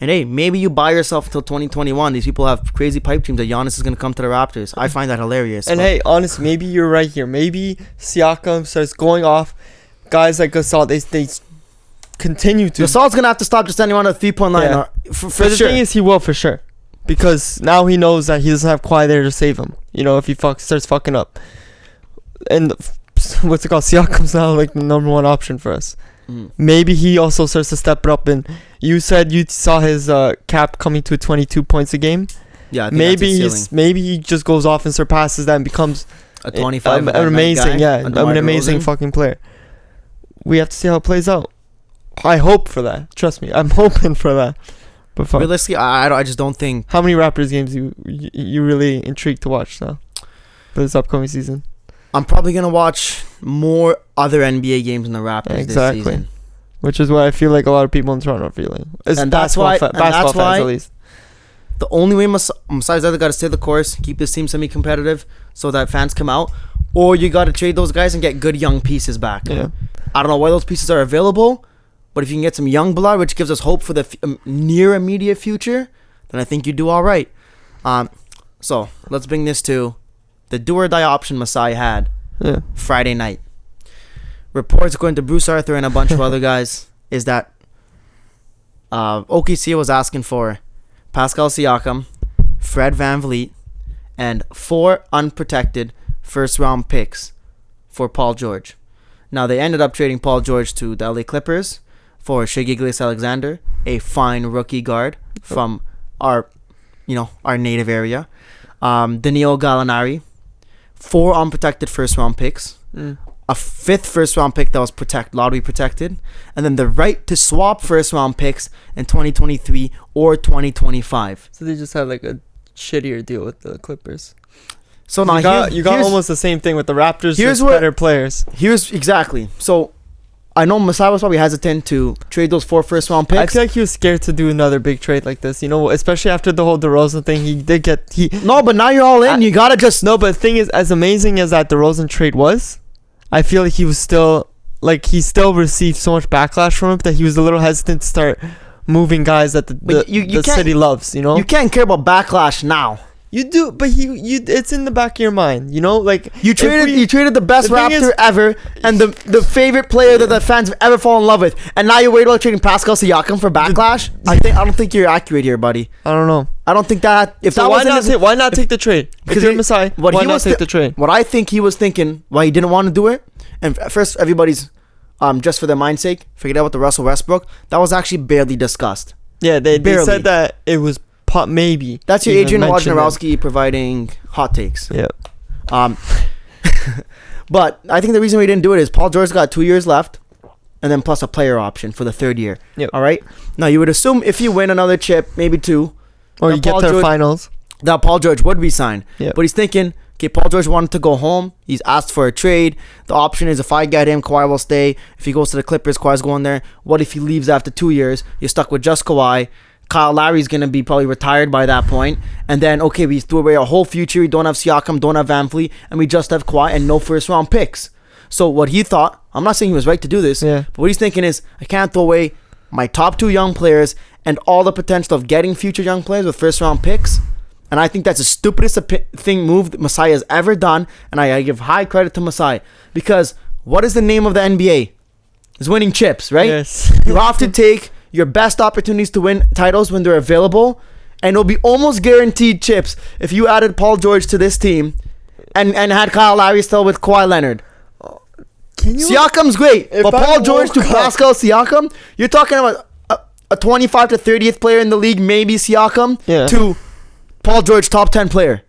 And hey, maybe you buy yourself until 2021. These people have crazy pipe dreams that Giannis is going to come to the Raptors. I find that hilarious. And hey, honestly, maybe you're right here. Maybe Siakam starts going off. Guys like Gasol, they continue to. Gasol's going to have to stop just standing on the 3-point line. Yeah. For but the thing is, he will for sure. Because now he knows that he doesn't have Kawhi there to save him. You know, if he starts fucking up. And what's it called? Siakam's now like the number 1 option for us. Maybe he also starts to step it up. And you said you saw his cap coming to 22 points a game. Yeah, I think maybe he just goes off and surpasses that and becomes a 25 an amazing an amazing fucking player. We have to see how it plays out. I hope for that. Trust me, I'm hoping for that. But fuck. Realistically, I just don't think. How many Raptors games you really intrigued to watch now for this upcoming season? I'm probably gonna watch more other NBA games in the Raptors this season. Which is what I feel like a lot of people in Toronto are feeling. And that's why fans at least. The only way besides either got to stay the course, keep this team semi-competitive so that fans come out, or you got to trade those guys and get good young pieces back. Yeah. I don't know why those pieces are available, but if you can get some young blood, which gives us hope for the near immediate future, then I think you do all right. So let's bring this to the do or die option Masai had Friday night. Reports according to Bruce Arthur and a bunch of other guys is that OKC was asking for Pascal Siakam, Fred VanVleet, and 4 unprotected first-round picks for Paul George. Now, they ended up trading Paul George to the LA Clippers for Shai Gilgeous-Alexander, a fine rookie guard from our native area. Danilo Gallinari, 4 unprotected first-round picks. A 5th first-round pick that was lottery protected, and then the right to swap first-round picks in 2023 or 2025. So they just had like a shittier deal with the Clippers. So now you got almost the same thing with the Raptors. Here's better players. Here's exactly. So I know Masai was probably hesitant to trade those 4 first-round picks. I feel like he was scared to do another big trade like this. You know, especially after the whole DeRozan thing. No, but now you're all in. You gotta just no. But the thing is, as amazing as that DeRozan trade was, I feel like he still received so much backlash from it that he was a little hesitant to start moving guys that the city loves, you know? You can't care about backlash now. You do, but it's in the back of your mind, you know, like you traded the best Raptor ever, and the favorite player that the fans have ever fallen in love with, and now you're worried about trading Pascal Siakam for backlash. I don't think you're accurate here, buddy. I don't know. I don't think that if so that why not take the trade? Because you're Masai. Why not take the trade? What I think he was thinking, why he didn't want to do it, and first everybody's just for their mind's sake, forget about the Russell Westbrook. That was actually barely discussed. Yeah, they said that it was. Maybe that's your Adrian Wojnarowski providing hot takes. Yeah. But I think the reason we didn't do it is Paul George got 2 years left, and then plus a player option for the third year. Yep. All right. Now you would assume if you win another chip, maybe 2, or you get to the finals, that Paul George would resign. Yeah. But he's thinking, okay, Paul George wanted to go home. He's asked for a trade. The option is if I get him, Kawhi will stay. If he goes to the Clippers, Kawhi's going there. What if he leaves after 2 years? You're stuck with just Kawhi. Kyle Lowry's going to be probably retired by that point. And then, okay, we threw away our whole future. We don't have Siakam, don't have VanVleet, and we just have Kawhi and no first-round picks. So what he thought, I'm not saying he was right to do this, but what he's thinking is, I can't throw away my top 2 young players and all the potential of getting future young players with first-round picks. And I think that's the stupidest move that Masai has ever done. And I give high credit to Masai. Because what is the name of the NBA? It's winning chips, right? Yes. You have to take your best opportunities to win titles when they're available, and it'll be almost guaranteed chips if you added Paul George to this team and had Kyle Lowry still with Kawhi Leonard. Siakam's great, but Paul George to Pascal Siakam, you're talking about a 25 to 30th player in the league, maybe Siakam, to Paul George, top 10 player,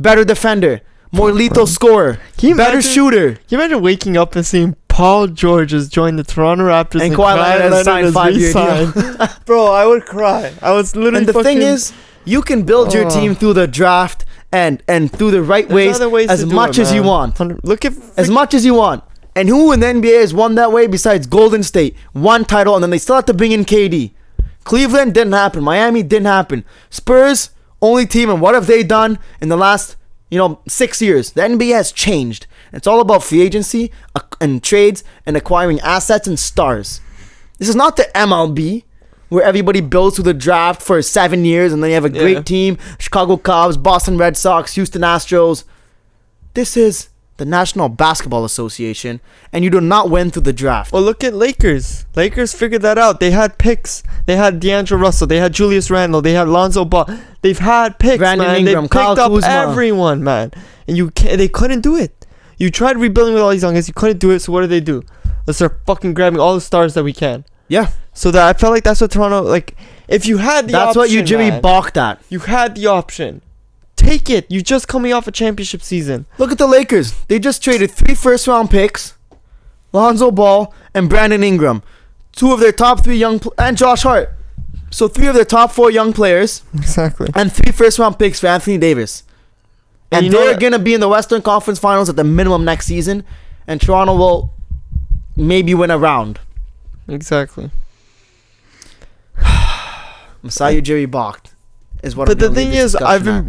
better defender, more lethal scorer, better shooter. Can you imagine waking up and seeing Paul George has joined the Toronto Raptors and Kawhi Leonard has signed 5-year deal? Bro, I would cry. I was literally. And the thing is, you can build your team through the draft and through the right ways as much as you want. As much as you want. And who in the NBA has won that way besides Golden State? One title, and then they still have to bring in KD. Cleveland didn't happen. Miami didn't happen. Spurs, only team, and what have they done in the last 6 years? The NBA has changed. It's all about free agency and trades and acquiring assets and stars. This is not the MLB where everybody builds through the draft for 7 years and then you have a great team. Chicago Cubs, Boston Red Sox, Houston Astros. This is the National Basketball Association, and you do not win through the draft. Well, look at Lakers. Lakers figured that out. They had picks. They had D'Angelo Russell. They had Julius Randle. They had Lonzo Ball. They've had picks, Brandon man. Ingram, they picked Kyle up Kuzma. everyone, man. And they couldn't do it. You tried rebuilding with all these young guys. You couldn't do it, so what do? Let's start fucking grabbing all the stars that we can. Yeah. So that I felt like that's what Toronto, like, if you had the option, that's what you Jimmy balked at. You had the option. Take it. You're just coming off a championship season. Look at the Lakers. They just traded 3 first-round picks, Lonzo Ball and Brandon Ingram, 2 of their top 3 and Josh Hart. So 3 of their top 4 young players. Exactly. And 3 first-round picks for Anthony Davis. And they're going to be in the Western Conference Finals at the minimum next season, and Toronto will maybe win a round. Exactly. Masai Ujiri balked. But the thing is,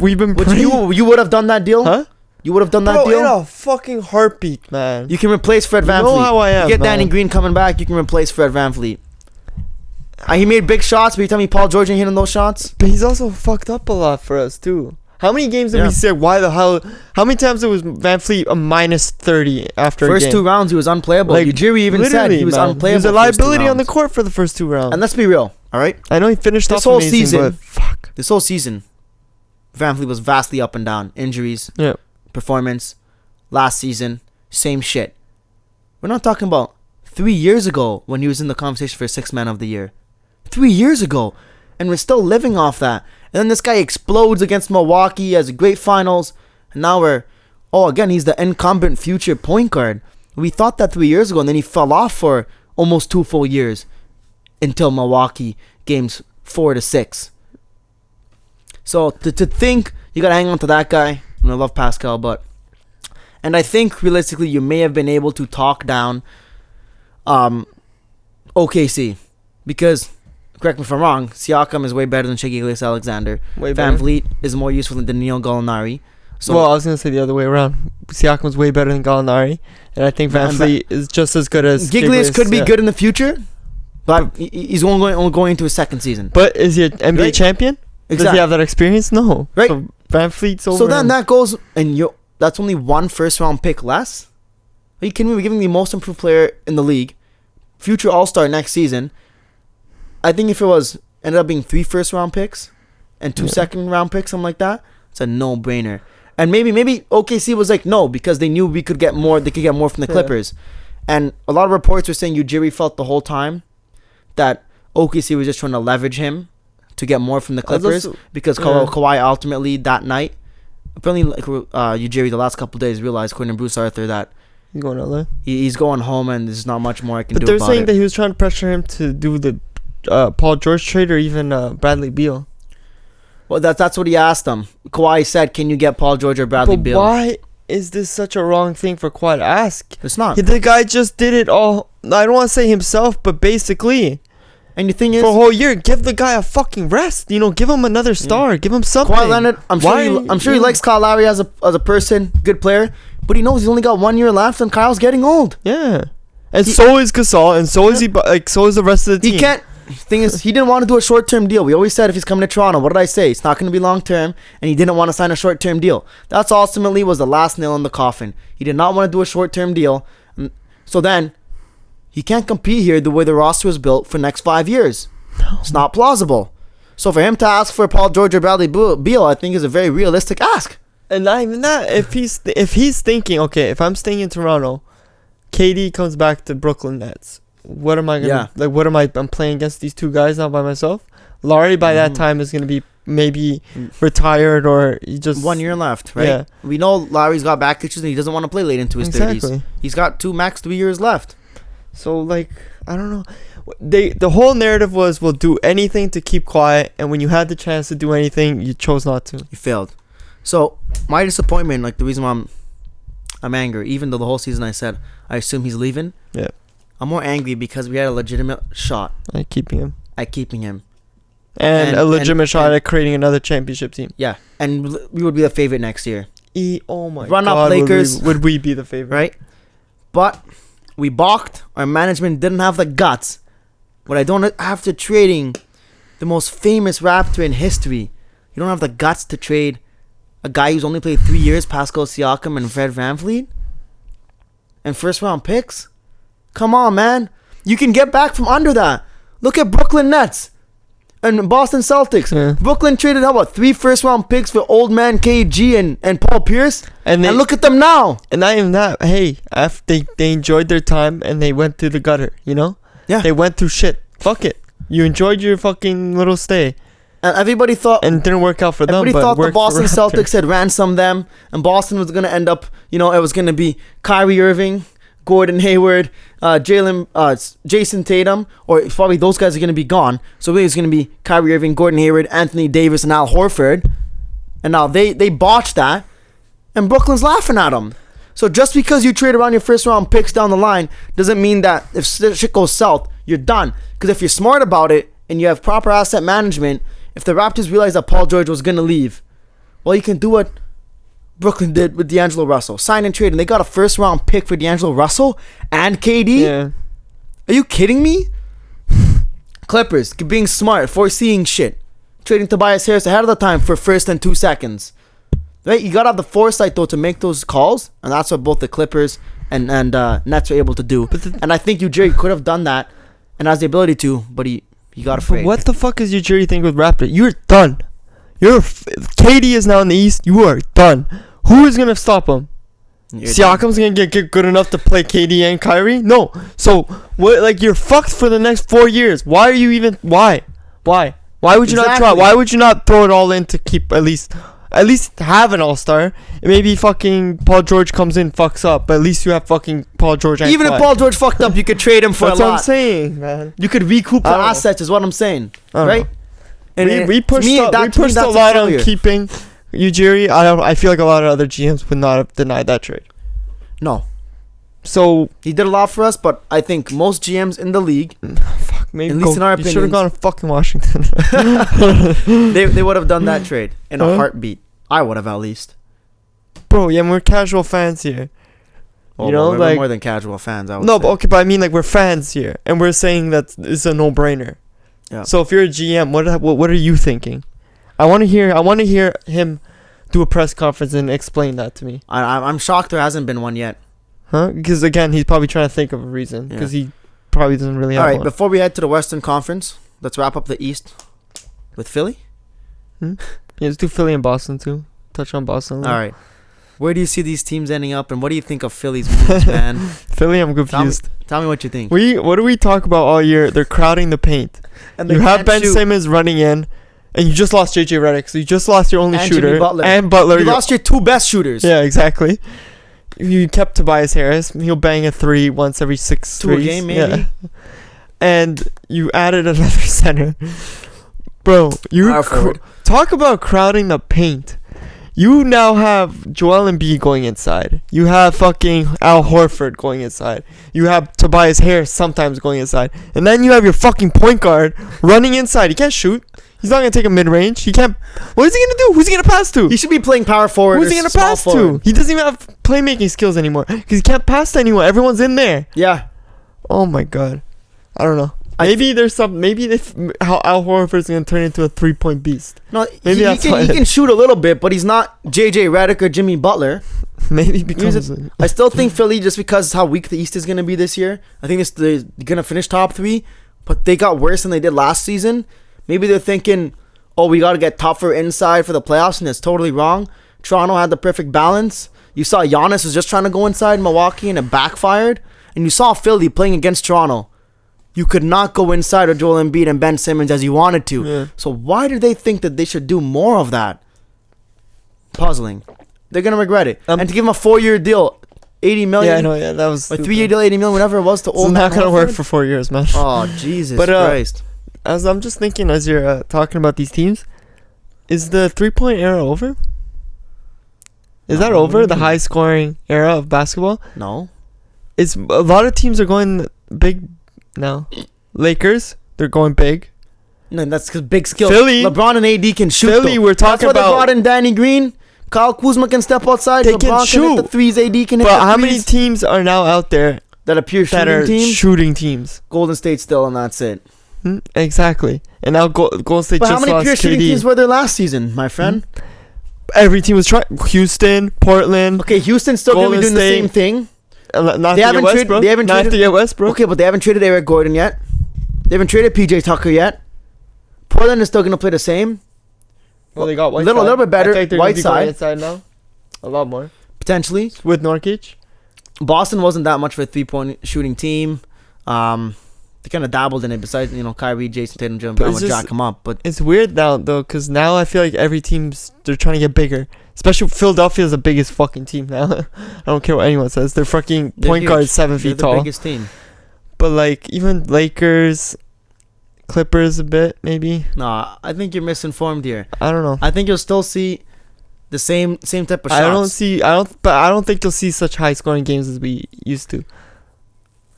we've been praying. You would have done that deal? Huh? You would have done that deal? In a fucking heartbeat, man. You can replace Fred VanVleet. You know how I am, you get Danny Green coming back, you can replace Fred VanVleet. He made big shots, but you tell me Paul George ain't hitting those shots? But he's also fucked up a lot for us, too. How many games did we say, why the hell? How many times was VanVleet a minus 30 after first a game? First 2 rounds, he was unplayable. Like, Ujiri even said he was unplayable. He was a liability on the court for the first 2 rounds. And let's be real, all right? I know he finished this off whole amazing, season, but fuck. This whole season, VanVleet was vastly up and down. Injuries, performance. Last season, same shit. We're not talking about 3 years ago when he was in the conversation for 6th man of the year. 3 years ago. And we're still living off that. And then this guy explodes against Milwaukee, has a great finals. And now again, he's the incumbent future point guard. We thought that 3 years ago, and then he fell off for almost 2 full years until Milwaukee games 4 to 6. So to think you gotta hang on to that guy, and I love Pascal, and I think realistically you may have been able to talk down OKC because, correct me if I'm wrong, Siakam is way better than Shai Gilgeous-Alexander. VanVleet is more useful than Danilo Gallinari. So, well, I was gonna say the other way around. Siakam's way better than Gallinari, and I think VanVleet is just as good as Gilgeous. Could be good in the future, but he's only going into his 2nd season. But is he an NBA champion? Exactly. Does he have that experience? No. Right. VanVleet's over. So then that goes, and that's only one first round pick less. Are you kidding me? We're giving the most improved player in the league, future All-Star next season. I think if it was ended up being 3 first round picks and 2 second round picks, something like that, it's a no-brainer. And maybe OKC was like, no, because they knew we could get more. They could get more from the Clippers. And a lot of reports were saying Ujiri felt the whole time that OKC was just trying to leverage him to get more from the Clippers because Kawhi ultimately that night, apparently Ujiri the last couple of days realized, according to Bruce Arthur, that he's going to LA. He's going home and there's not much more I can do about it. But they're saying that he was trying to pressure him to do the Paul George trade or even Bradley Beal. Well, that's what he asked him. Kawhi said, can you get Paul George or Bradley Beal? Why is this such a wrong thing for Kawhi to ask? It's not. The guy just did it all. I don't want to say himself, but basically. And the thing is, for a whole year, give the guy a fucking rest. Give him another star. Give him something. Kawhi Leonard, I'm sure he likes Kyle Lowry as a person, good player, but he knows he's only got 1 year left and Kyle's getting old. Yeah. And so is Gasol, and so is so is the rest of the team. He can't. Thing is, he didn't want to do a short-term deal. We always said if he's coming to Toronto, what did I say? It's not going to be long-term, and he didn't want to sign a short-term deal. That's ultimately was the last nail in the coffin. He did not want to do a short-term deal. So then, he can't compete here the way the roster was built for the next 5 years. No. It's not plausible. So for him to ask for Paul George or Bradley Beal, I think is a very realistic ask. And not even that. If he's thinking, okay, if I'm staying in Toronto, KD comes back to Brooklyn Nets. What am I gonna I'm playing against these 2 guys now by myself. Laurie by that time is gonna be maybe retired or he just 1 year left, right? Yeah. We know Lowry's got back issues and he doesn't want to play late into his 30s. He's got max 3 years left. So I don't know. The whole narrative was we'll do anything to keep quiet, and when you had the chance to do anything, you chose not to. You failed. So my disappointment, the reason why I'm angry, even though the whole season I said I assume he's leaving. Yeah. I'm more angry because we had a legitimate shot at keeping him. And a legitimate shot at creating another championship team. Yeah. And we would be the favorite next year. Oh my God. Run up Lakers. Would we be the favorite? Right? But we balked. Our management didn't have the guts. But I don't after trading the most famous Raptor in history. You don't have the guts to trade a guy who's only played 3 years, Pascal Siakam and Fred VanVleet? And first round picks? Come on, man. You can get back from under that. Look at Brooklyn Nets and Boston Celtics. Yeah. Brooklyn traded 3 first round picks for old man KG and Paul Pierce. And look at them now. And not even that. Hey, after they enjoyed their time and they went through the gutter, Yeah. They went through shit. Fuck it. You enjoyed your fucking little stay. And everybody thought... And it didn't work out for them, everybody thought the Boston Celtics had ransomed them. And Boston was going to end up... it was going to be Kyrie Irving, Gordon Hayward, Jason Tatum, or probably those guys are going to be gone. So really it's going to be Kyrie Irving, Gordon Hayward, Anthony Davis, and Al Horford. And now they botched that, and Brooklyn's laughing at them. So just because you trade around your first round picks down the line doesn't mean that if shit goes south, you're done. Because if you're smart about it and you have proper asset management, if the Raptors realized that Paul George was going to leave, well, you can do what Brooklyn did with D'Angelo Russell. Sign and trade, and they got a first round pick for D'Angelo Russell and KD? Yeah. Are you kidding me? Clippers, being smart, foreseeing shit. Trading Tobias Harris ahead of the time for first and 2 seconds. Right? You got to have the foresight, though, to make those calls, and that's what both the Clippers and Nets were able to do. And I think Ujiri could have done that and has the ability to, but he got afraid. But what the fuck is Ujiri think with Raptor? You're done. KD is now in the East. You are done. Who is going to stop him? Siakam's going to get good enough to play KD and Kyrie? No. So, what? You're fucked for the next 4 years. Why are you even... Why? Why would you not try? Why would you not throw it all in to keep at least have an all-star? Maybe fucking Paul George comes in, fucks up, but at least you have fucking Paul George. Even if Paul George fucked up, you could trade him for a lot. That's what I'm saying, man. You could recoup the assets, is what I'm saying. Right? And we pushed a lot on keeping Ujiri. I feel like a lot of other GMs would not have denied that trade. No. So he did a lot for us, but I think most GMs in the league, maybe at least in our opinion, you should have gone to fucking Washington. they would have done that trade in a heartbeat. I would have, at least. Bro, yeah, we're casual fans here. Well, we're more than casual fans. I would say. But okay, but I mean, we're fans here, and we're saying that it's a no-brainer. Yeah. So if you're a GM, what are you thinking? I want to hear him do a press conference and explain that to me. I'm shocked there hasn't been one yet. Huh? Because again, he's probably trying to think of a reason. Because he probably doesn't really have one. All right, before we head to the Western Conference, let's wrap up the East with Philly. Yeah, let's do Philly and Boston too. Touch on Boston. All right. Where do you see these teams ending up, and what do you think of Philly's moves, man? Philly, I'm confused. Tell me what you think. What do we talk about all year? They're crowding the paint. And you have Ben Simmons running in, and you just lost JJ Redick, so you just lost your only shooter. And Butler. You lost your two best shooters. Yeah, exactly. You kept Tobias Harris. He'll bang a 3 once every 6 2 a game, maybe. Yeah. And you added another center. Bro, talk about crowding the paint. You now have Joel Embiid going inside. You have fucking Al Horford going inside. You have Tobias Harris sometimes going inside. And then you have your fucking point guard running inside. He can't shoot. He's not going to take a mid-range. He can't. What is he going to do? Who's he going to pass to? He should be playing power forward. Who's he going to pass to? He doesn't even have playmaking skills anymore. Because he can't pass to anyone. Everyone's in there. Yeah. Oh my God. I don't know. Maybe there's some. Maybe how Al Horford's gonna turn into a 3-point beast. No, maybe he can shoot a little bit, but he's not JJ Redick or Jimmy Butler. Maybe because I still think Philly, just because how weak the East is gonna be this year. I think they're gonna finish top 3, but they got worse than they did last season. Maybe they're thinking, oh, we gotta get tougher inside for the playoffs, and it's totally wrong. Toronto had the perfect balance. You saw Giannis was just trying to go inside Milwaukee, and it backfired. And you saw Philly playing against Toronto. You could not go inside with Joel Embiid and Ben Simmons as you wanted to. Yeah. So why do they think that they should do more of that? Puzzling. They're going to regret it. And to give him a 4-year deal, $80 million. Yeah, I know. Yeah, that was. A 3-year deal, $80 million, whatever it was to old. It's not going to work for 4 years, man. Oh, Jesus Christ. As I'm just thinking, as you're talking about these teams, is the 3-point era over? Is that over? The high scoring era of basketball? No. It's a lot of teams are going big. No, Lakers, they're going big. No, that's because big skill. Philly, LeBron and AD can shoot. Philly, we're talking about. That's why they brought in Danny Green. Kyle Kuzma can step outside. They LeBron can shoot. Can hit the threes. AD can hit the threes. But how many teams are now out there that are pure shooting teams? Golden State still, and that's it. Exactly. And now Golden State just lost KD. But how many pure shooting teams were there last season, my friend? Every team was trying. Houston, Portland. Okay, Houston's still going to be doing the same thing. They haven't traded Westbrook. Okay, but they haven't traded Eric Gordon yet. They haven't traded PJ Tucker yet. Portland is still going to play the same. Well, they got Whiteside. A little bit better. Whiteside inside now. A lot more. Potentially. With Nurkic. Boston wasn't that much of a 3-point shooting team. They kind of dabbled in it. Besides, Kyrie, Jason Tatum, Jalen Brown would jack him up. But it's weird now, though, because now I feel like every team's they're trying to get bigger. Especially Philadelphia's the biggest fucking team now. I don't care what anyone says. Their fucking point guard is 7 feet tall. They're the biggest team. But like even Lakers, Clippers a bit maybe. Nah, I think you're misinformed here. I don't know. I think you'll still see the same type of shots. I don't think you'll see such high scoring games as we used to.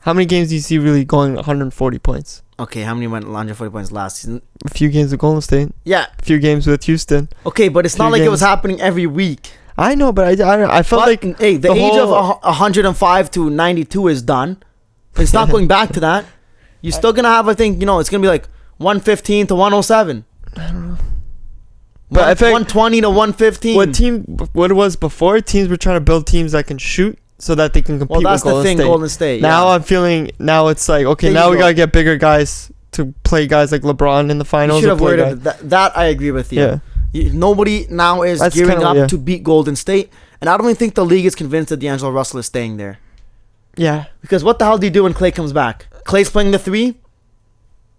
How many games do you see really going 140 points? Okay, how many went 140 points last season? A few games with Golden State. Yeah. A few games with Houston. Okay, but it's not like it was happening every week. I know, but I felt like hey, the age of 105 to 92 is done. It's not going back to that. You're still going to have, I think, it's going to be like 115 to 107. I don't know. But I think 120 to 115. What it was before, teams were trying to build teams that can shoot so that they can compete with Golden State. Now I'm feeling, now it's like, okay, now we got to get bigger guys to play guys like LeBron in the finals. You should have worded that. I agree with you. Yeah. Nobody now is gearing up to beat Golden State. And I don't even think the league is convinced that D'Angelo Russell is staying there. Yeah. Because what the hell do you do when Clay comes back? Clay's playing the 3?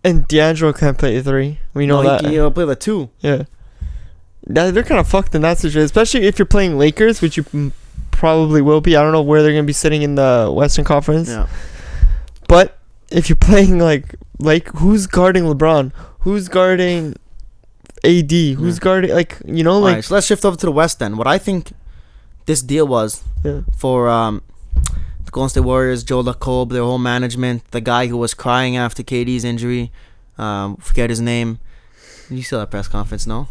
And D'Angelo can't play the 3. We know that. He'll play the 2. Yeah. They're kind of fucked in that situation. Especially if you're playing Lakers, which you probably will be. I don't know where they're going to be sitting in the Western Conference. Yeah. But if you're playing like who's guarding LeBron? Who's guarding AD? Who's guarding All right, so let's shift over to the West then. What I think this deal was for the Golden State Warriors, Joe Lacob, their whole management, the guy who was crying after KD's injury, forget his name. You saw that press conference, no?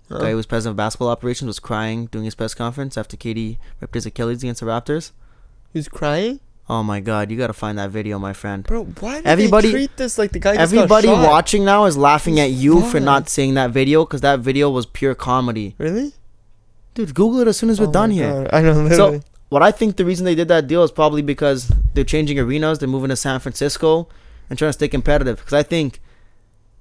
The guy who was president of basketball operations was crying doing his press conference after KD ripped his Achilles against the Raptors. Who's crying? Oh my God, you gotta find that video, my friend. Bro, why did they treat this like the guy just everybody got shot? watching now is laughing at you for not seeing that video, because that video was pure comedy. Really? Dude, Google it as soon as we're done here. God. I know, literally. So, what I think the reason they did that deal is probably because they're changing arenas. They're moving to San Francisco and trying to stay competitive. Because I think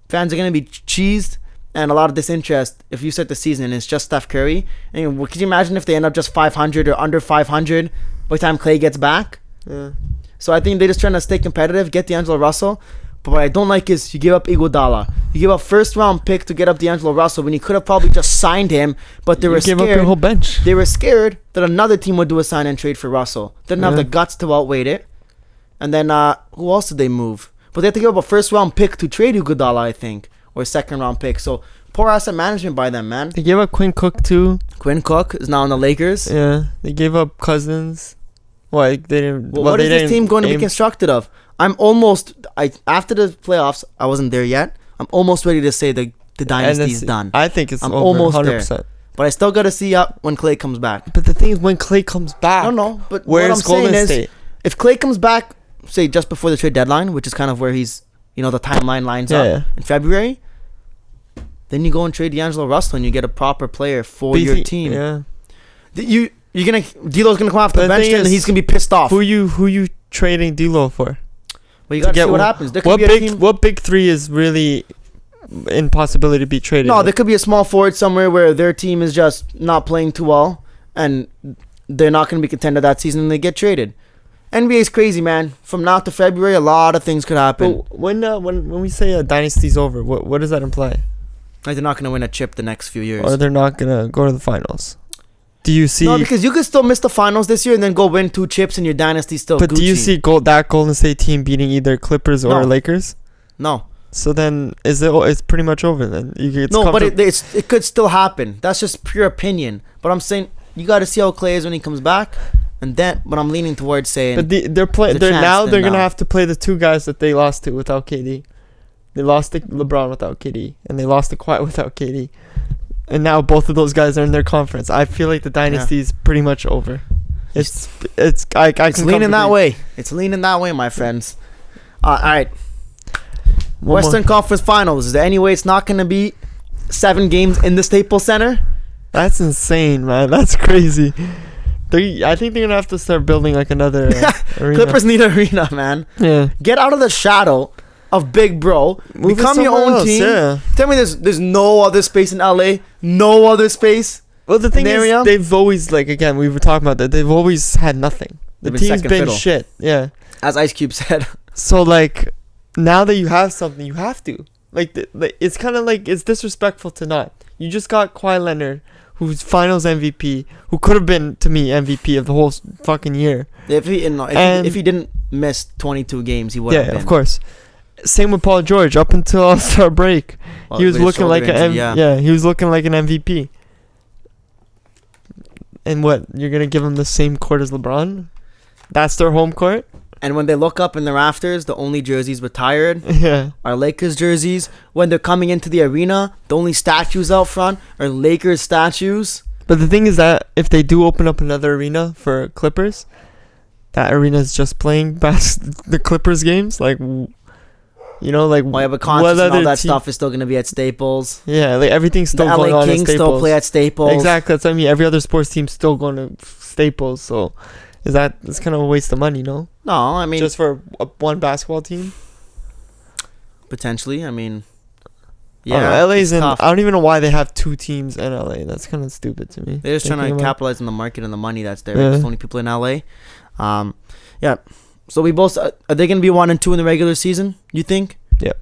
fans are going to be cheesed and a lot of disinterest if you start the season and it's just Steph Curry. And could you imagine if they end up just 500 or under 500 by the time Clay gets back? Yeah. So I think they're just trying to stay competitive, get D'Angelo Russell. But what I don't like is you give up Iguodala. You give up first round pick to get up D'Angelo Russell when you could have probably just signed him, but they were Give scared. up your whole bench. They were scared that another team would do a sign and trade for Russell. Didn't have the guts to outweigh it. And then who else did they move? But they had to give up a first round pick to trade Iguodala, I think, or a second round pick. So poor asset management by them, man. They gave up Quinn Cook too. Quinn Cook is now on the Lakers. Yeah, they gave up Cousins. Why they didn't? Well, what is this team going to be constructed of? After the playoffs, I wasn't there yet. I'm almost ready to say the dynasty's done. I think it's I'm over, almost 100%. there. But I still got to see when Clay comes back. But the thing is, when Clay comes back, I don't know. But where's what I'm Golden saying State? is, if Clay comes back, say just before the trade deadline, which is kind of where he's, the timeline lines up in February, then you go and trade D'Angelo Russell and you get a proper player for your team. Yeah. D'Lo's gonna come off the bench and he's gonna be pissed off. Who you trading D'Lo for? Well, you gotta see what happens. There could what big three is really in possibility to be traded? No, there could be a small forward somewhere where their team is just not playing too well and they're not gonna be contender that season and they get traded. NBA's crazy, man. From now to February, a lot of things could happen. But when we say a dynasty's over, what does that imply? Like they're not gonna win a chip the next few years, or they're not gonna go to the finals. Do you see? No, because you could still miss the finals this year and then go win 2 chips and your dynasty's still But Gucci. do you see that Golden State team beating either Clippers or Lakers? No. So then it's pretty much over then. But it could still happen. That's just pure opinion. But I'm saying you got to see how Clay is when he comes back, and then. But I'm leaning towards saying. But they're gonna have to play the 2 guys that they lost to without KD. They lost to LeBron without KD, and they lost to Kawhi without KD. And now both of those guys are in their conference. I feel like the dynasty is pretty much over. It's leaning that way. It's leaning that way, my friends. All right. Western Conference Finals. Is there any way it's not going to be 7 games in the Staples Center? That's insane, man. That's crazy. I think they're going to have to start building like another arena. Clippers need an arena, man. Yeah. Get out of the shadow of Big Bro. Become your own team. Yeah. Tell me there's no other space in LA. No other space. Well, the thing is, they've always, again, we were talking about that. They've always had nothing. The team's been shit. Yeah. As Ice Cube said. So, now that you have something, you have to. It's kind of it's disrespectful to not. You just got Kawhi Leonard, who's Finals MVP, who could have been, to me, MVP of the whole fucking year. If he didn't miss 22 games, he would have been. Yeah, of course. Same with Paul George. Up until All-Star break, he was looking like he was looking like an MVP. And what, you're gonna give him the same court as LeBron? That's their home court. And when they look up in the rafters, the only jerseys retired are Lakers jerseys. When they're coming into the arena, the only statues out front are Lakers statues. But the thing is that if they do open up another arena for Clippers, that arena is just playing the Clippers games, but Conscious and all that stuff is still going to be at Staples. Yeah, everything's still going on at Staples. The LA Kings still play at Staples. Exactly, that's what I mean. Every other sports team's still going to Staples, so it's kind of a waste of money, no? No, I mean... Just for one basketball team? Potentially, I mean... Yeah, LA's in... Tough. I don't even know why they have 2 teams in LA. That's kind of stupid to me. They're just trying to capitalize on the market and the money that's there. There's only people in LA. Yeah. So we both... are they going to be 1 and 2 in the regular season, you think? Yep.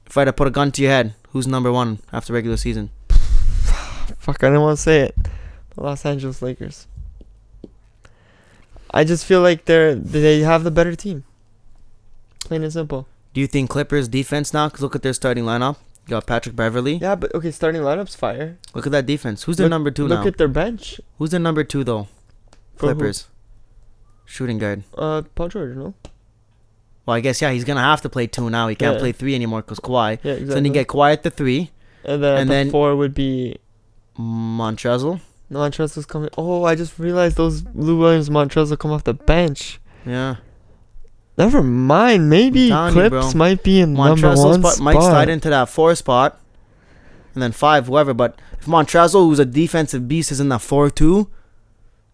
If I had to put a gun to your head, who's number 1 after regular season? Fuck, I didn't want to say it. The Los Angeles Lakers. I just feel like they have the better team. Plain and simple. Do you think Clippers defense now? Because look at their starting lineup. You got Patrick Beverly. Yeah, but okay, starting lineup's fire. Look at that defense. Who's their number 2 now? Look at their bench. Who's their number 2 though? Clippers. Shooting guard. Paul George, no? Well, I guess, he's going to have to play 2 now. He can't play 3 anymore because Kawhi. Yeah, exactly. So then you get Kawhi at the 3. And then 4 would be... Montrezl. No, Montrezl's coming... Oh, I just realized those Lou Williams Montrezl come off the bench. Yeah. Never mind. Maybe Clips might be in number 1 spot. might slide into that 4 spot. and then 5 whoever. But if Montrezl, who's a defensive beast, is in that 4-2,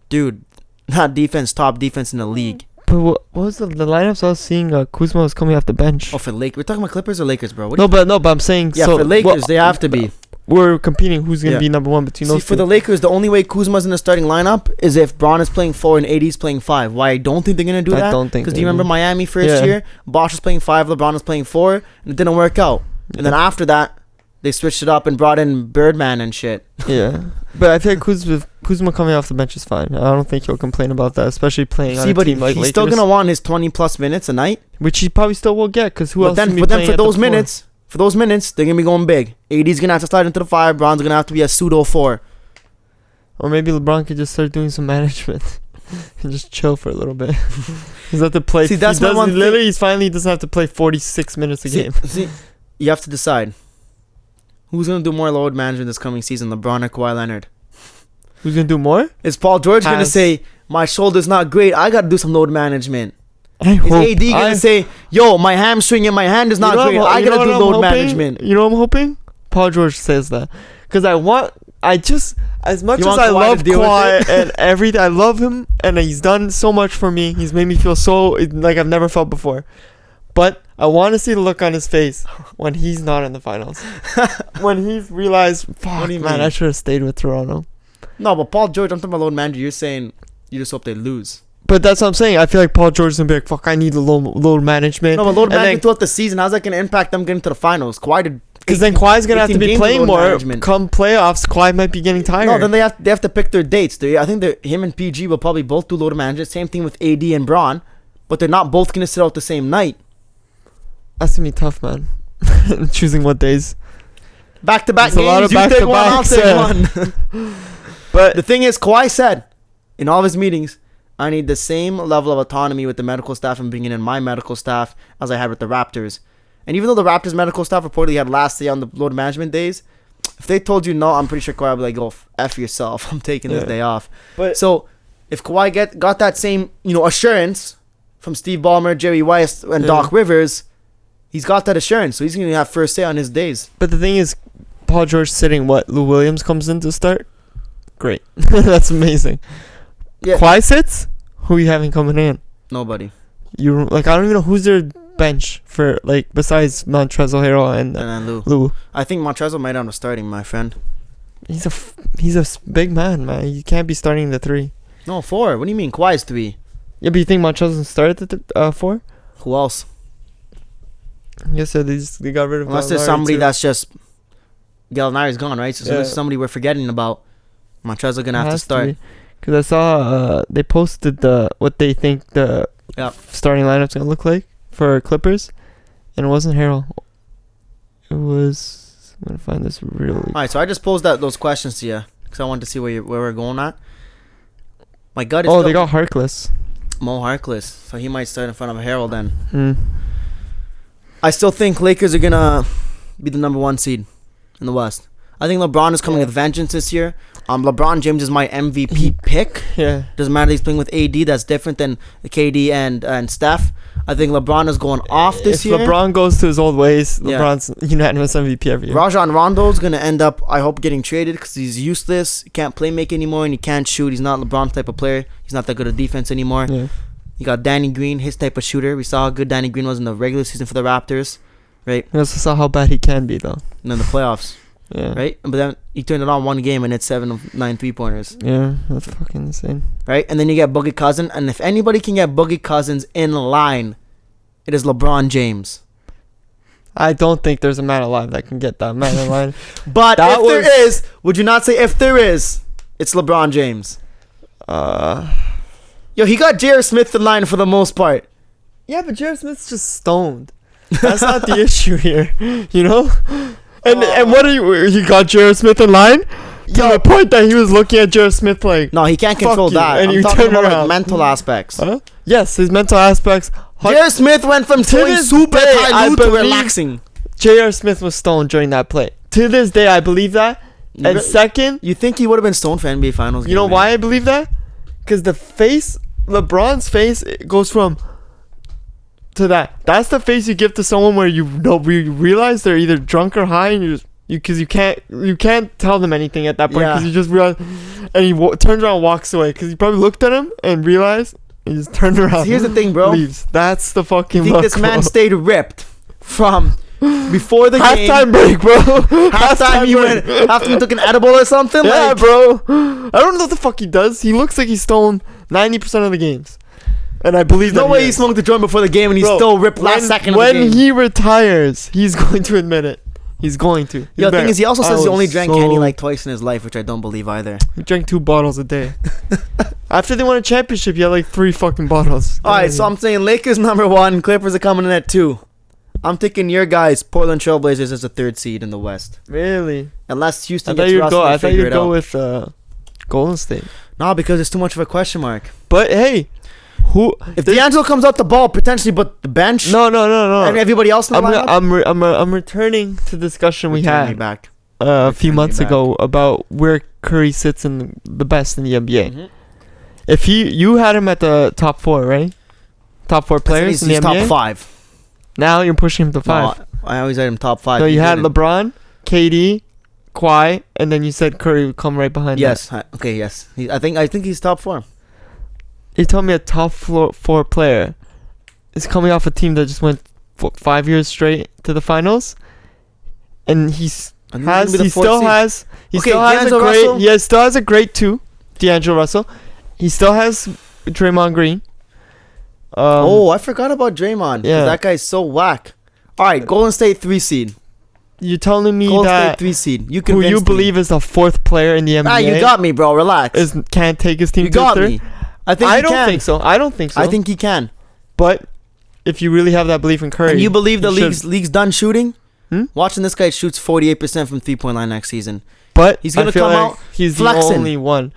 dude, that defense, top defense in the league. But what was the lineups I was seeing? Kuzma was coming off the bench. Oh, for Lakers, we're talking about Clippers or Lakers, bro? But I'm saying yeah, for Lakers they have to be. We're competing. Who's gonna be number one between those two? For the Lakers, the only way Kuzma's in the starting lineup is if Bron is playing 4 and AD's playing 5. Why I don't think they're gonna do that? I don't think. Because do you remember Miami first year? Bosh was playing 5, LeBron was playing 4, and it didn't work out. And then after that, they switched it up and brought in Birdman and shit. Yeah, but I feel like Kuzma coming off the bench is fine. I don't think he'll complain about that, especially playing on a team like Lakers. He's still gonna want his 20+ minutes a night, which he probably still will get. Because who else? But then for those minutes, they're gonna be going big. AD's gonna have to slide into the 5. Bron's gonna have to be a pseudo 4. Or maybe LeBron could just start doing some management and just chill for a little bit. He's have to play. See, that's my one literally, he finally doesn't have to play 46 minutes a game. See, you have to decide. Who's going to do more load management this coming season, LeBron or Kawhi Leonard? Who's going to do more? Is Paul George going to say, my shoulder's not great, I got to do some load management? Is AD going to say, yo, my hamstring and my hand is not great, I got to do load management? You know what I'm hoping? Paul George says that. Because as much as I love Kawhi and everything, I love him and he's done so much for me. He's made me feel so like I've never felt before. But I want to see the look on his face when he's not in the finals. When he's realized, fuck, man, I should have stayed with Toronto. No, but Paul George, I'm talking about load manager. You're saying you just hope they lose. But that's what I'm saying. I feel like Paul George is going to be like, fuck, I need the load management. No, but load management throughout the season, how's that going to impact them getting to the finals? Because then Kawhi's going to have to be playing more. Management. Come playoffs, Kawhi might be getting tired. No, then they have to pick their dates. I think him and PG will probably both do load management. Same thing with AD and Bron. But they're not both going to sit out the same night. That's gonna be tough, man. Choosing what days. Back-to-back games. A lot of I'll take one. But the thing is, Kawhi said in all of his meetings, I need the same level of autonomy with the medical staff and bringing in my medical staff as I had with the Raptors. And even though the Raptors medical staff reportedly had last day on the load management days, if they told you no, I'm pretty sure Kawhi would be like, go F yourself. I'm taking this day off. But so if Kawhi got that same assurance from Steve Ballmer, Jerry Weiss, and Doc Rivers, he's got that assurance, so he's going to have first say on his days. But the thing is, Paul George sitting Lou Williams comes in to start? Great. That's amazing. Yeah. Kawhi sits? Who are you having coming in? Nobody. I don't even know who's their bench for, besides Montrezl Harrell and Lou. I think Montrezl might end up starting, my friend. He's a big man, man. You can't be starting the 3. No, 4. What do you mean? Kawhi's 3. Yeah, but you think Montrezl started at the 4? Who else? Yes, so they got rid of unless there's somebody that's just Gallinari's gone, right? So there's somebody we're forgetting about. Montrezl gonna have to start. Because I saw they posted what they think the starting lineup's gonna look like for Clippers, and it wasn't Harrell. It was. I'm gonna find this really. All right, so I just posed those questions to you because I wanted to see where we're going at. My gut is. They got Harkless. Mo Harkless, so he might start in front of Harrell then. I still think Lakers are gonna be the number 1 seed in the West. I think LeBron is coming with vengeance this year. LeBron James is my MVP pick. Yeah. Doesn't matter he's playing with AD. That's different than KD and Steph. I think LeBron is going off this year. If LeBron goes to his old ways, LeBron's unanimous MVP every year. Rajon Rondo is going to end up, I hope, getting traded because he's useless. He can't play make anymore and he can't shoot. He's not LeBron's type of player. He's not that good at defense anymore. Yeah. You got Danny Green, his type of shooter. We saw how good Danny Green was in the regular season for the Raptors, right? We also saw how bad he can be, though. And then the playoffs, right? But then he turned it on one game and it's 7 of 9 3-pointers. Yeah, that's fucking insane. Right? And then you get Boogie Cousins. And if anybody can get Boogie Cousins in line, it is LeBron James. I don't think there's a man alive that can get that man in line. But there is, would you not say if there is, it's LeBron James? Yo, he got J.R. Smith in line for the most part. Yeah, but J.R. Smith's just stoned. That's not the issue here, you know? And what he got J.R. Smith in line? To the point that he was looking at J.R. Smith like, no, he can't control that. And I'm talking about mental aspects. Huh? Yes, his mental aspects. J.R. Smith went from playing super high to relaxing. J.R. Smith was stoned during that play. To this day, I believe that. And second, you think he would have been stoned for NBA Finals? You know why I believe that? Because LeBron's face, it goes from to that. That's the face you give to someone where you realize they're either drunk or high, and you just Because you can't tell them anything at that point Yeah. because you just realize, and he turns around and walks away because he probably looked at him and realized and just turned around. Here's the thing, bro. Leaves. That's the fucking. You think this man stayed ripped from before the game? Halftime break, bro. Halftime he took an edible or something. Yeah, like, bro. I don't know what the fuck he does. He looks like he's stolen 90% of the games, and I believe no that way he smoked the joint before the game and he Bro, still ripped last second of the when game. he retires, he's going to admit it. He's going to. The thing is, he also says he only drank candy candy like twice in his life, which I don't believe either. He drank 2 bottles a day. After they won a championship, he had like 3 fucking bottles. All right, so I'm saying Lakers number 1, Clippers are coming in at 2. I'm taking your guys, Portland Trailblazers, as a 3rd seed in the West. Really? Unless Houston I thought gets you'd Russell, go. they I thought figure you'd it go out. with Golden State. No, because it's too much of a question mark. But hey, who? If D'Angelo comes out the ball, potentially, but the bench, No. and everybody else in the lineup, I'm returning to the discussion we return me had back. a few Return me months back. ago about where Curry sits in the best in the NBA. Mhm. If you had him at the top 4, right? Top 4 players in the he's NBA. top 5. Now you're pushing him to 5. No, I always had him top 5. So He you had didn't. LeBron, KD, Kawhi, and then you said Curry would come right behind. Yes. Okay. Yes. I think he's top 4. You told me a top 4 player is coming off a team that just went 5 years straight to the finals, and he still has D'Angelo Russell? still has a great 2, D'Angelo Russell. He still has Draymond Green. I forgot about Draymond. Yeah. That guy's so whack. All right, Golden State 3 seed. You're telling me Golden that State 3 seed. You who you convinced me. believe is the 4th player in the NBA You got me, bro. Relax. can't take his team You to got 3rd? me. I think I he don't can. think so. I don't think so. I think he can. But if you really have that belief in Curry, And you believe the should. league's done shooting? Hmm? Watching this guy shoots 48% from 3-point line next season. But He's gonna I feel come like out he's flexing. the only one.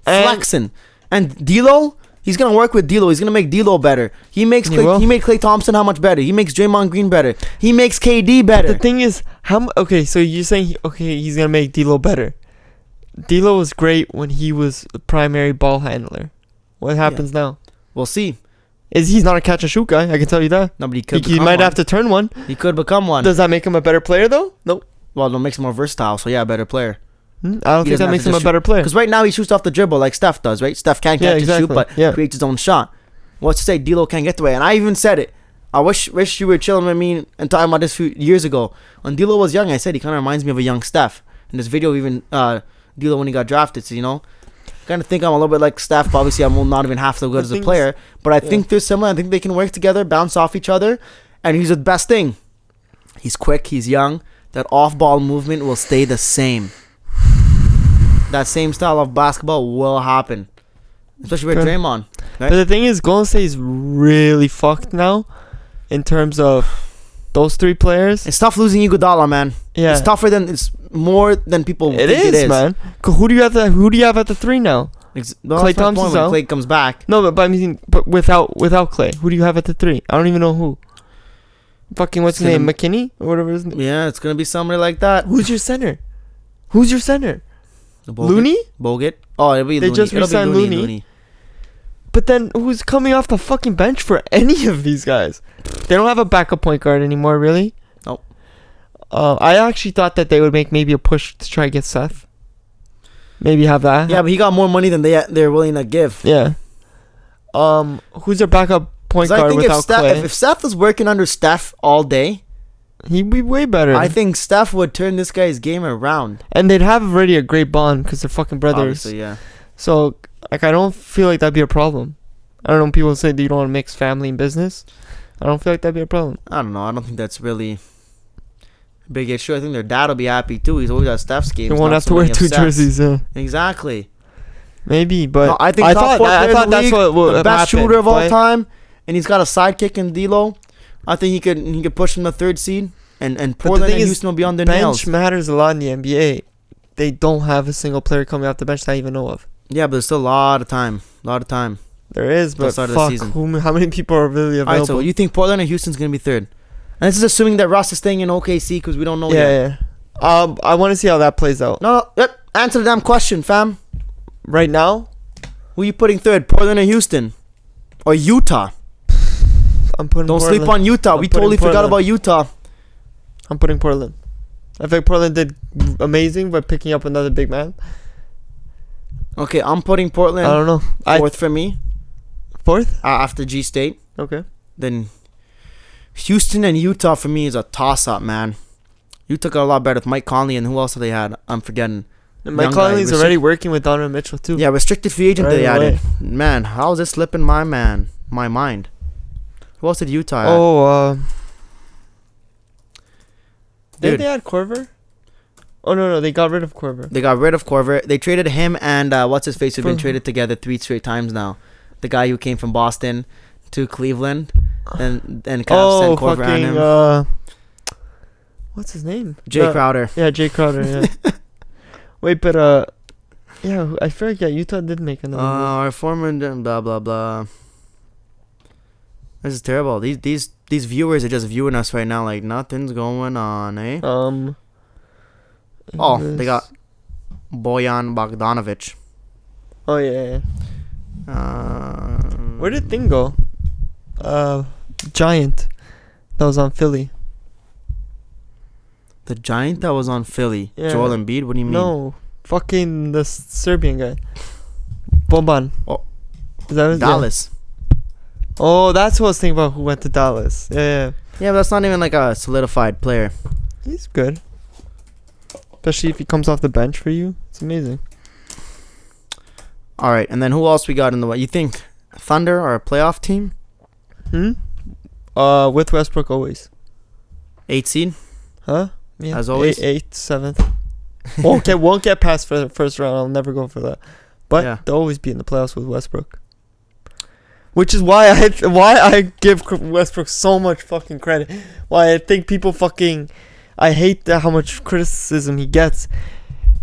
And Flexing. And D'Lo, he's gonna work with D'Lo. He's gonna make D'Lo better. He made Klay Thompson how much better? He makes Draymond Green better. He makes KD better. the thing is, okay, so you're saying he's gonna make D'Lo better. D'Lo was great when he was the primary ball handler. What happens now? We'll see. He's not a catch and shoot guy? I can tell you that. Nobody could. He might have to turn one. He could become one. Does that make him a better player though? Nope. Well, it makes him more versatile. So yeah, better player. I don't He think doesn't that have makes to him a just better player. Because right now he shoots off the dribble like Steph does, right? Steph can't catch and shoot, but creates his own shot. What's to say D'Lo can't get the way? And I even said it. I wish you were chilling with me and talking about this a few years ago. When D'Lo was young, I said he kind of reminds me of a young Steph. In this video, even D'Lo when he got drafted, so kind of think I'm a little bit like Steph. But obviously, I'm not even half so good as a player. But I think they're similar. I think they can work together, bounce off each other. And he's the best thing. He's quick. He's young. That off-ball movement will stay the same. That same style of basketball will happen. Especially with Draymond. Right? But the thing is, Golden State is really fucked now in terms of those 3 players. It's tough losing Iguodala, man. Yeah. It's more than people think It is, man. Who do you have at the 3 now? Klay Thompson's out. When Klay comes back. No, but I mean, without Klay, who do you have at the 3? I don't even know who. Fucking what's his name? McKinney or whatever his name. Yeah, it's gonna be somebody like that. Who's your center? Looney? Bogut. Oh, it'll be They Looney. just It'll be re-signed Looney. But then who's coming off the fucking bench for any of these guys? They don't have a backup point guard anymore, really. Nope. I actually thought that they would make maybe a push to try to get Seth. Maybe have that. Yeah, but he got more money than they're willing to give. Yeah. Who's their backup point guard without Klay? If Steph was working under Steph all day, he'd be way better. I think Steph would turn this guy's game around. And they'd have already a great bond because they're fucking brothers. Obviously, yeah. So, I don't feel like that'd be a problem. I don't know when people say that you don't want to mix family and business. I don't feel like that'd be a problem. I don't know. I don't think that's really a big issue. I think their dad will be happy too. He's always at Steph's games. They won't have to wear 2 jerseys. Exactly. Maybe, but No, I think I top 4 player in the that's league, what would the best happen, shooter of all but- time, and he's got a sidekick in D'Lo. I think he could push him the 3rd seed, and Portland and Houston will be on their nails. Bench matters a lot in the NBA. They don't have a single player coming off the bench that I even know of. Yeah, but there's still a lot of time. There is, but start of the fuck, season. how many people are really available? All right, so you think Portland and Houston's gonna be 3rd? And this is assuming that Russ is staying in OKC because we don't know yet. Yeah. I want to see how that plays out. No. Yep. Answer the damn question, fam. Right now, Who you putting 3rd? Portland or Houston? Or Utah? I'm putting Don't Portland. sleep on Utah. I'm We putting totally forgot Portland. about Utah. I'm putting Portland. I think Portland did amazing by picking up another big man. Okay, I'm putting Portland I don't know. fourth for me. Fourth? After G State. Okay. Then Houston and Utah for me is a toss-up, man. Utah got a lot better with Mike Conley, and who else have they had? I'm forgetting. And Mike Conley's already working with Donovan Mitchell too. Yeah, restricted free agent Right they away. added. Man, how is this slipping my mind? Who else did Utah add? Oh, Dude. did they add Korver? Oh no, they got rid of Korver. They got rid of Korver. They traded him and what's his face, who've been For- traded together 3 straight times now. The guy who came from Boston to Cleveland, and Cavs sent Korver on him. What's his name? Jay Crowder. Yeah, Jay Crowder. Yeah. Wait, but yeah, I forget. Utah did make another. Our former blah blah blah. This is terrible. These viewers are just viewing us right now like nothing's going on, eh? Move. They got Boyan Bogdanovic. Oh yeah. Where did Thing go? Giant. That was on Philly. The Giant that was on Philly. Yeah. Joel Embiid. What do you mean? No, fucking the Serbian guy. Boban. Oh. Is that his Dallas. Yeah. Oh, that's what I was thinking about. Who went to Dallas? Yeah. Yeah, but that's not even like a solidified player. He's good. Especially if he comes off the bench for you. It's amazing. All right, and then who else we got in the way? You think Thunder are a playoff team? With Westbrook always. 8 seed? Huh? Yeah. As always? 8th, 7th. won't get past for the first round. I'll never go for that. But Yeah. they'll always be in the playoffs with Westbrook. Which is why I give Westbrook so much fucking credit. Why I think people I hate how much criticism he gets.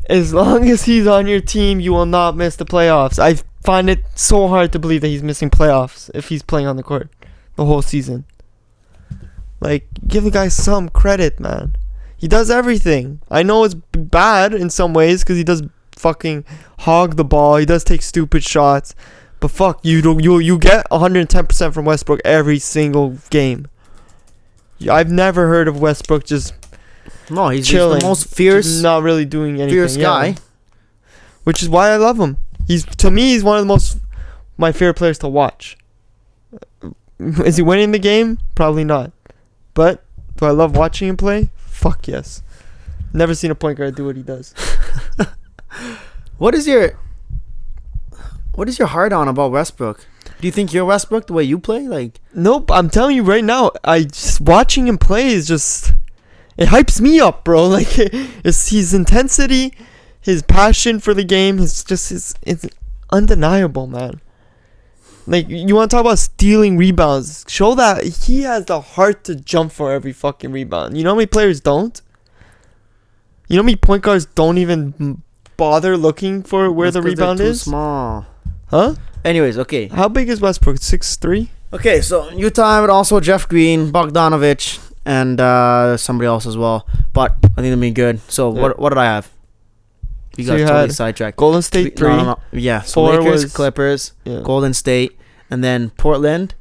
As long as he's on your team, you will not miss the playoffs. I find it so hard to believe that he's missing playoffs if he's playing on the court the whole season. Like, give the guy some credit, man. He does everything. I know it's bad in some ways because he does fucking hog the ball. He does take stupid shots. But fuck, you get 110% from Westbrook every single game. I've never heard of Westbrook just No, he's chilling, the most fierce, not really doing anything. fierce guy. Yeah. Which is why I love him. To me, he's one of my favorite players to watch. Is he winning the game? Probably not. But do I love watching him play? Fuck yes. Never seen a point guard do what he does. What is your heart on about Westbrook? Do you think you're Westbrook the way you play? Like, Nope, I'm telling you right now, watching him play is just, it hypes me up, bro. Like, it's his intensity, his passion for the game, it's undeniable, man. Like, you want to talk about stealing rebounds? Show that he has the heart to jump for every fucking rebound. You know how many players don't? You know how many point guards don't even bother looking for where the rebound is? Too small. Huh? Anyways, okay. How big is Westbrook? 6'3"? Okay, so Utah have also Jeff Green, Bogdanovich, and somebody else as well. But I think they'll be good. So Yeah. what did I have? You So got you totally had sidetracked. Golden State 3. No. Yeah, so 4 Lakers, was- Clippers, Yeah. Golden State, and then Portland.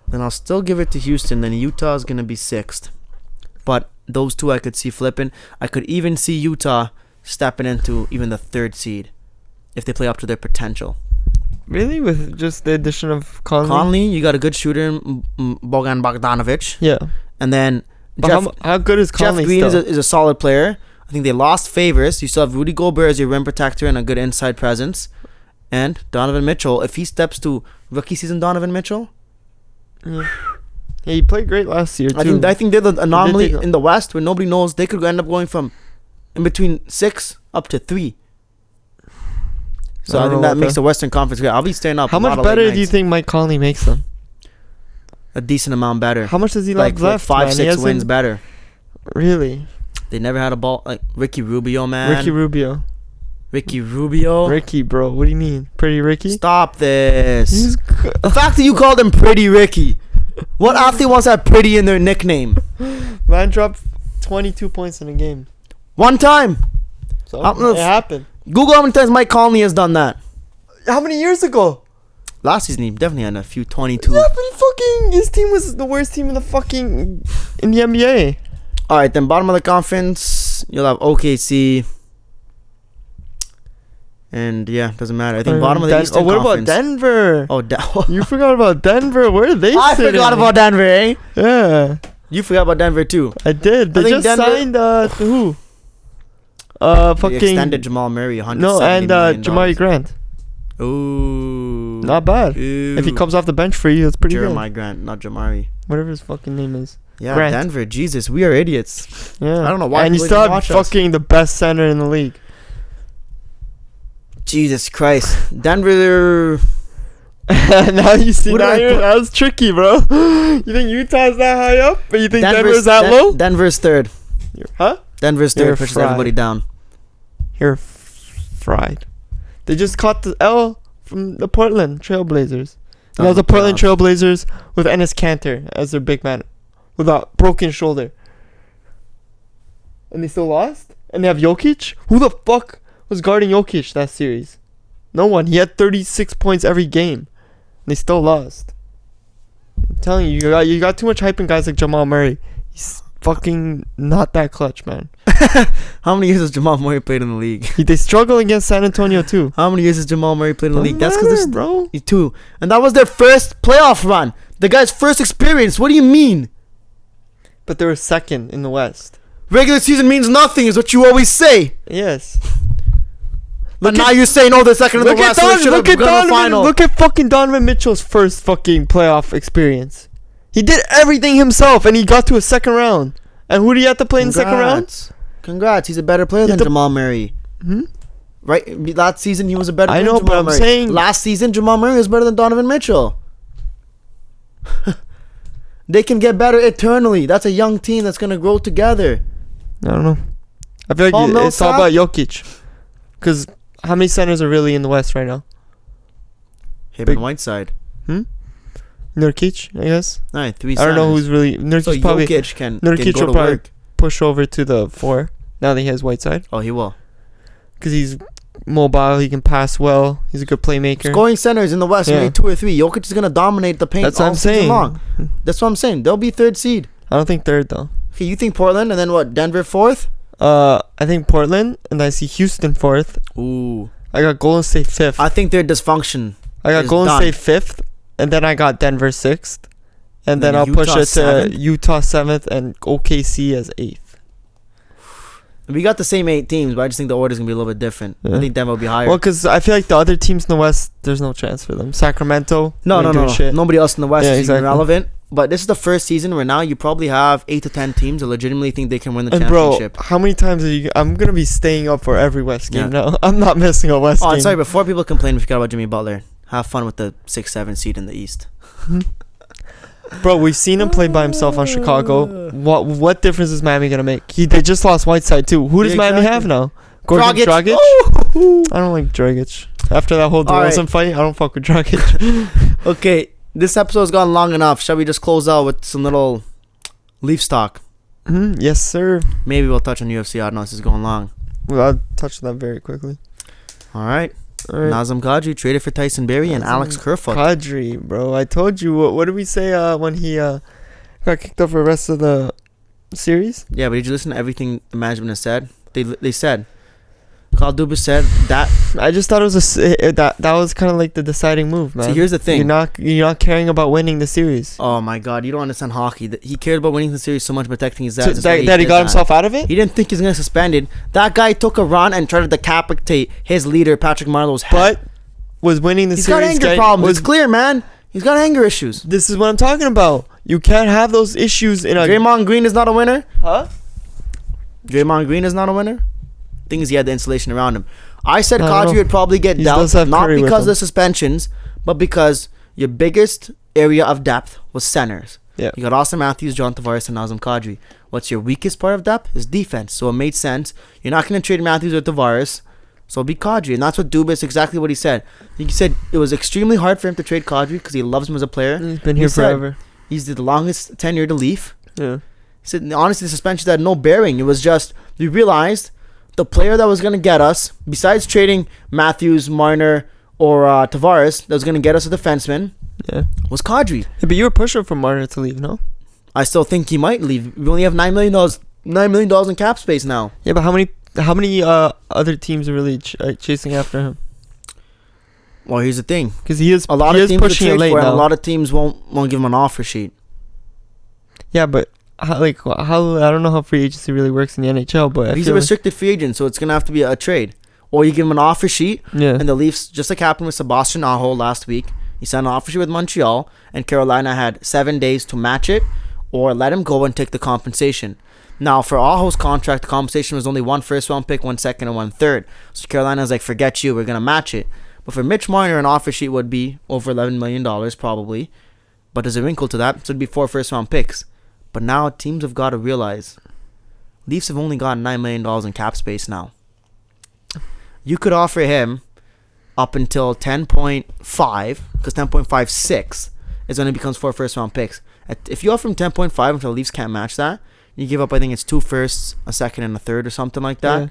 Then I'll still give it to Houston. Then Utah is going to be 6th. But those two I could see flipping. I could even see Utah stepping into even the 3rd seed if they play up to their potential. Really? With just the addition of Conley, you got a good shooter, Bogan Bogdanovic. Yeah. And then But how good is Jeff Conley Green still? is a solid player. I think they lost Favors. You still have Rudy Gobert as your rim protector and a good inside presence. And Donovan Mitchell, if he steps to rookie season Donovan Mitchell, Yeah, he played great last year, too. I think they're the anomaly take- in the West where nobody knows. They could end up going from in between 6 up to 3. So I don't think know that about makes that. the Western Conference great. I'll be staying up. How a lot much of late better do you nights. think Mike Conley makes them? A decent amount better. How much does he like have left, 5, man? 6 He wins hasn't- better. Really? They never had a ball like Ricky Rubio, man. Ricky Rubio. Ricky Rubio. Ricky, bro. What do you mean? Pretty Ricky? Stop this. He's The fact that you called him Pretty Ricky. What athlete wants to have pretty in their nickname? Man dropped 22 points in a game. One time. So How- it happened. Google how many times Mike Conley has done that. How many years ago? Last season he definitely had a few 22. Yeah, but his team was the worst team in the NBA. All right, then bottom of the conference, you'll have OKC. And yeah, doesn't matter. I think bottom of the Eastern what Conference. about Denver? Oh, You forgot about Denver. Where are they I sitting? forgot about Denver, eh? Yeah, You forgot about Denver too. I did. They think just Denver- signed who? They Fucking extended Jamal Murray $170 no, and million. Jamari Grant. Ooh. Not bad. Ooh. If he comes off the bench for you, that's pretty Jeremiah Grant, not Jamari. good. Whatever his fucking name is. Yeah, Grant. Denver. Jesus, we are idiots. Yeah. I don't know why And you people still even have watch us. fucking the best center in the league. Jesus Christ. Denver. Now you see What did I put- that was tricky, bro. You think Utah's that high up, but you think Denver's that low? Denver's third. Huh? Denver's You're third. Pushes fried. everybody down. You're fried. They just caught the L from the Portland Trailblazers. And that was the Portland Trailblazers with Enes Kanter as their big man with a broken shoulder. And they still lost? And they have Jokic? Who the fuck was guarding Jokic that series? No one. He had 36 points every game. And they still lost. I'm telling you, you got too much hype in guys like Jamal Murray. He's fucking not that clutch, man. How many years has Jamal Murray played in the league? They struggle against San Antonio too. How many years has Jamal Murray played in the league? That's Doesn't because matter, bro. there's two. And that was their first playoff run. The guy's first experience. What do you mean? But they were second in the West. Regular season means nothing, is what you always say. Yes. But now you're saying, oh, they're second in the Look at West. So they should have Donovan. gone to the final. Look at fucking Donovan Mitchell's first fucking playoff experience. He did everything himself, and he got to a second round. And who do you have to play in the second round? Congrats. He's a better player than Jamal Murray. Hmm? Right? Last season, he was a better player I know, than Jamal but I'm Murray. saying- Last season, Jamal Murray was better than Donovan Mitchell. They can get better eternally. That's a young team that's going to grow together. I don't know. I feel Paul like it's all Millsap? about Jokic. Because how many centers are really in the West right now? Him Big- and Whiteside. Nurkic, I guess. All right, three I don't know centers. who's really... Nurkic So probably Jokic can Nurkic go will to probably- work. push over to the 4 now that he has Whiteside. Oh, he will. Because he's mobile, he can pass well, he's a good playmaker. Scoring centers in the West, Yeah. maybe 2 or 3. Jokic is going to dominate the paint That's what all I'm season saying. long. That's what I'm saying. They'll be third seed. I don't think third though. Okay, you think Portland and then what? Denver fourth? I think Portland, and I see Houston 4th. Ooh. I got Golden State 5th. I think their dysfunction. I got is Golden done. State 5th, and then I got Denver 6th. And then then I'll push Utah it to 7th? Utah 7th and OKC as 8th. We got the same 8 teams, but I just think the order's going to be a little bit different. Yeah. I think Denver will be higher. Well, because I feel like the other teams in the West, there's no chance for them. Sacramento, no. ain't doing shit. Nobody else in the West Yeah, is exactly. even relevant. But this is the first season where now you probably have 8 to 10 teams that legitimately think they can win the And bro, championship. how many times are you? I'm gonna be staying up for every West game Yeah. now. I'm not missing a West Oh, game. and sorry, before people complain, we forgot about Jimmy Butler. Have fun with the 6-7 seed in the East. Bro, we've seen him play by himself on Chicago. What difference is Miami gonna make? They just lost Whiteside too. Who does Yeah, Miami exactly. have now? Gordon Dragic? Ooh. I don't like Dragic. After that whole All right. DeRozan fight, I don't fuck with Dragic. Okay, this episode's gone long enough. Shall we just close out with some little Leafs talk? Yes, sir. Maybe we'll touch on UFC. I don't know. This is going long. Well, I'll touch that very quickly. All right. All right. Nazem Kadri traded for Tyson Barrie and Nazem Alex Kerfoot. Kadri, bro. I told you. What did we say when he got kicked off for the rest of the series? Yeah, but did you listen to everything the management has said? They said, Carl Dubas said that. I just thought it was that was kind of like the deciding move, man. See, here's the thing. You're not caring about winning the series. Oh my God, you don't understand hockey. He cared about winning the series so much, protecting his So ass. that he got himself out of it. He didn't think he was gonna get suspended. That guy took a run and tried to decapitate his leader, Patrick Marleau's head. But was winning the He's series. got anger problems. It's clear, man. He's got anger issues. This is what I'm talking about. You can't have those issues in a. Draymond Green is not a winner. Huh? Draymond Green is not a winner. Thing is, he had the insulation around him. I said I don't Kadri know. would probably get He dealt, does have not Curry with because of him. the suspensions, but because your biggest area of depth was centers. Yeah. You got Austin Matthews, John Tavares, and Nazem Kadri. What's your weakest part of depth? Is defense. So it made sense. You're not going to trade Matthews or Tavares, so it'll be Kadri. And that's what Dubas, exactly what he said. He said it was extremely hard for him to trade Kadri because he loves him as a player. He's been He here said forever. He's the longest tenured Leaf. Yeah. He said, honestly, the suspensions had no bearing. It was just, we realized the player that was going to get us, besides trading Matthews, Marner, or Tavares, that was going to get us a defenseman, Yeah. was Kadri. But you were pushing for Marner to leave, no? I still think he might leave. We only have $9 million $9 million in cap space now. Yeah, but how many other teams are really chasing after him? Well, here's the thing. Because he is A lot he of is teams will pushing trade it late for him. now. A lot of teams won't give him an offer sheet. Yeah, but how I don't know how free agency really works in the NHL, but He's a restricted free agent, so it's gonna have to be a trade. Or you give him an offer sheet, and the Leafs, just like happened with Sebastian Aho last week, he signed an offer sheet with Montreal, and Carolina had 7 days to match it, or let him go and take the compensation. Now, for Aho's contract, the compensation was only 1 first-round pick, 1 second, and 1 third. So Carolina's like, forget you, we're gonna match it. But for Mitch Marner, an offer sheet would be over $11 million probably. But there's a wrinkle to that, so it'd be 4 first-round picks. But now teams have got to realize, Leafs have only got $9 million in cap space now. You could offer him up until 10.5, because 10.56 is when it becomes 4 first-round picks. If you offer him 10.5 until the Leafs can't match that, you give up, I think it's 2 firsts, a second, and a third or something like that. Yeah.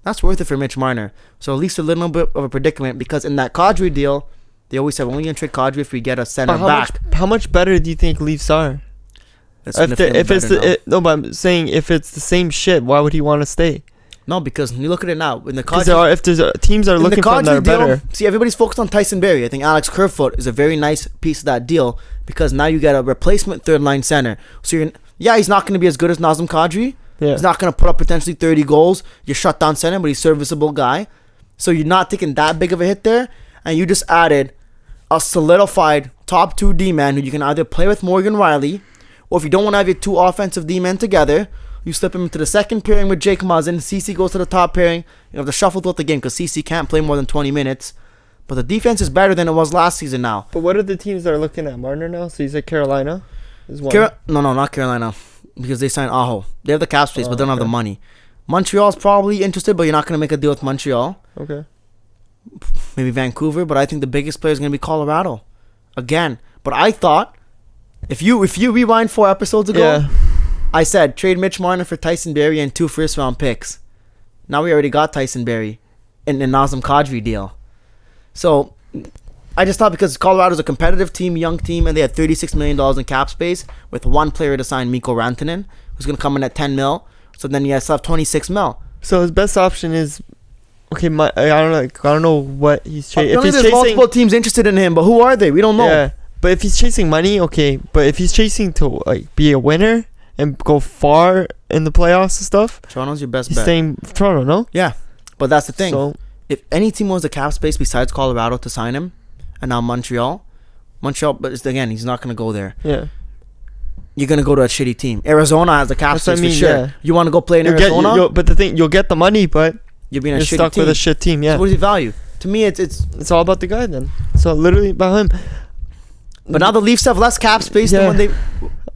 That's worth it for Mitch Marner. So at least a little bit of a predicament, because in that Kadri deal, they always said, we're only going to trade Kadri if we get a center back. How much better do you think Leafs are? But I'm saying if it's the same shit, why would he want to stay? No, because you look at it now. In the Kadri, if there's teams that are looking for him that are better. See, everybody's focused on Tyson Barrie. I think Alex Kerfoot is a very nice piece of that deal, because now you get a replacement third-line center. So he's not going to be as good as Nazem Kadri. Yeah. He's not going to put up potentially 30 goals. You're shut down center, but he's a serviceable guy. So you're not taking that big of a hit there. And you just added a solidified top 2 D-man who you can either play with Morgan Riley, or if you don't want to have your 2 offensive D-men together, you slip him into the second pairing with Jake Muzzin. CC goes to the top pairing. You have to shuffle throughout the game because CC can't play more than 20 minutes. But the defense is better than it was last season now. But what are the teams that are looking at Marner now? So he's at Carolina? No, not Carolina. Because they signed Aho. They have the cap space, but they don't have the money. Montreal's probably interested, but you're not going to make a deal with Montreal. Okay. Maybe Vancouver, but I think the biggest player is going to be Colorado. Again. But I thought, if you rewind 4 episodes ago, I said, trade Mitch Marner for Tyson Barrie and 2 first-round picks. Now we already got Tyson Barrie in the Nazem Kadri deal. So, I just thought because Colorado's a competitive team, young team, and they had $36 million in cap space with 1 player to sign, Mikko Rantanen, who's going to come in at $10 million. So then you still have $26 million. So his best option is, I don't know what he's chasing. If there's multiple teams interested in him, but who are they? We don't know. Yeah, but if he's chasing money, okay. But if he's chasing to be a winner and go far in the playoffs and stuff, Toronto's your best he's bet. staying Toronto, no? Yeah, but that's the thing. So if any team wants the cap space besides Colorado to sign him, and now Montreal, but again, he's not going to go there. Yeah. You're going to go to a shitty team. Arizona has the cap space for sure. Yeah. You want to go play in Arizona? But the thing, you'll get the money, but you're stuck with a shit team, yeah. So what is the value? To me, it's all about the guy then. So literally about him. But now the Leafs have less cap space than when they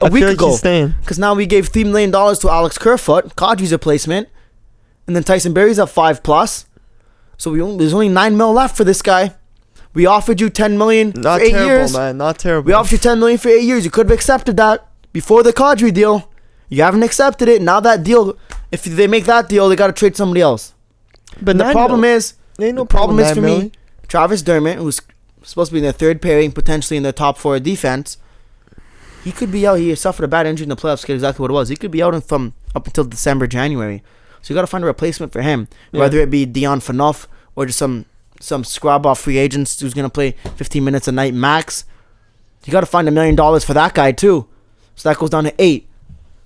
a week ago. Because now we gave $3 million to Alex Kerfoot, Kadri's replacement, and then Tyson Barrie's at 5+. So there's only $9 million left for this guy. We offered you $10 million for 8 years. Man. Not terrible. We offered you $10 million for 8 years. You could have accepted that before the Kadri deal. You haven't accepted it. Now that deal, if they make that deal, they got to trade somebody else. But the problem is for me, Travis Dermott, who's supposed to be in their 3rd pairing, potentially in their top 4 defense, he could be out. He suffered a bad injury in the playoffs. Get exactly what it was. He could be out from up until December, January. So you got to find a replacement for him, whether it be Dion Phaneuf or just some scrub off free agents who's gonna play 15 minutes a night max. You got to find $1 million for that guy too. So that goes down to 8.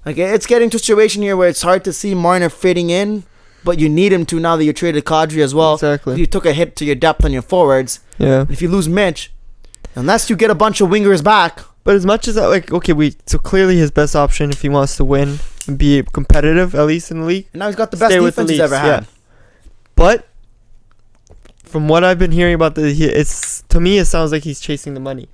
Like, it's getting to a situation here where it's hard to see Marner fitting in, but you need him to now that you traded Kadri as well. Exactly. You took a hit to your depth on your forwards. Yeah. If you lose Mitch, unless you get a bunch of wingers back. But as much as that, so clearly his best option if he wants to win and be competitive at least in the league. And now he's got the best defense he's ever had. Yeah. But from what I've been hearing about to me it sounds like he's chasing the money.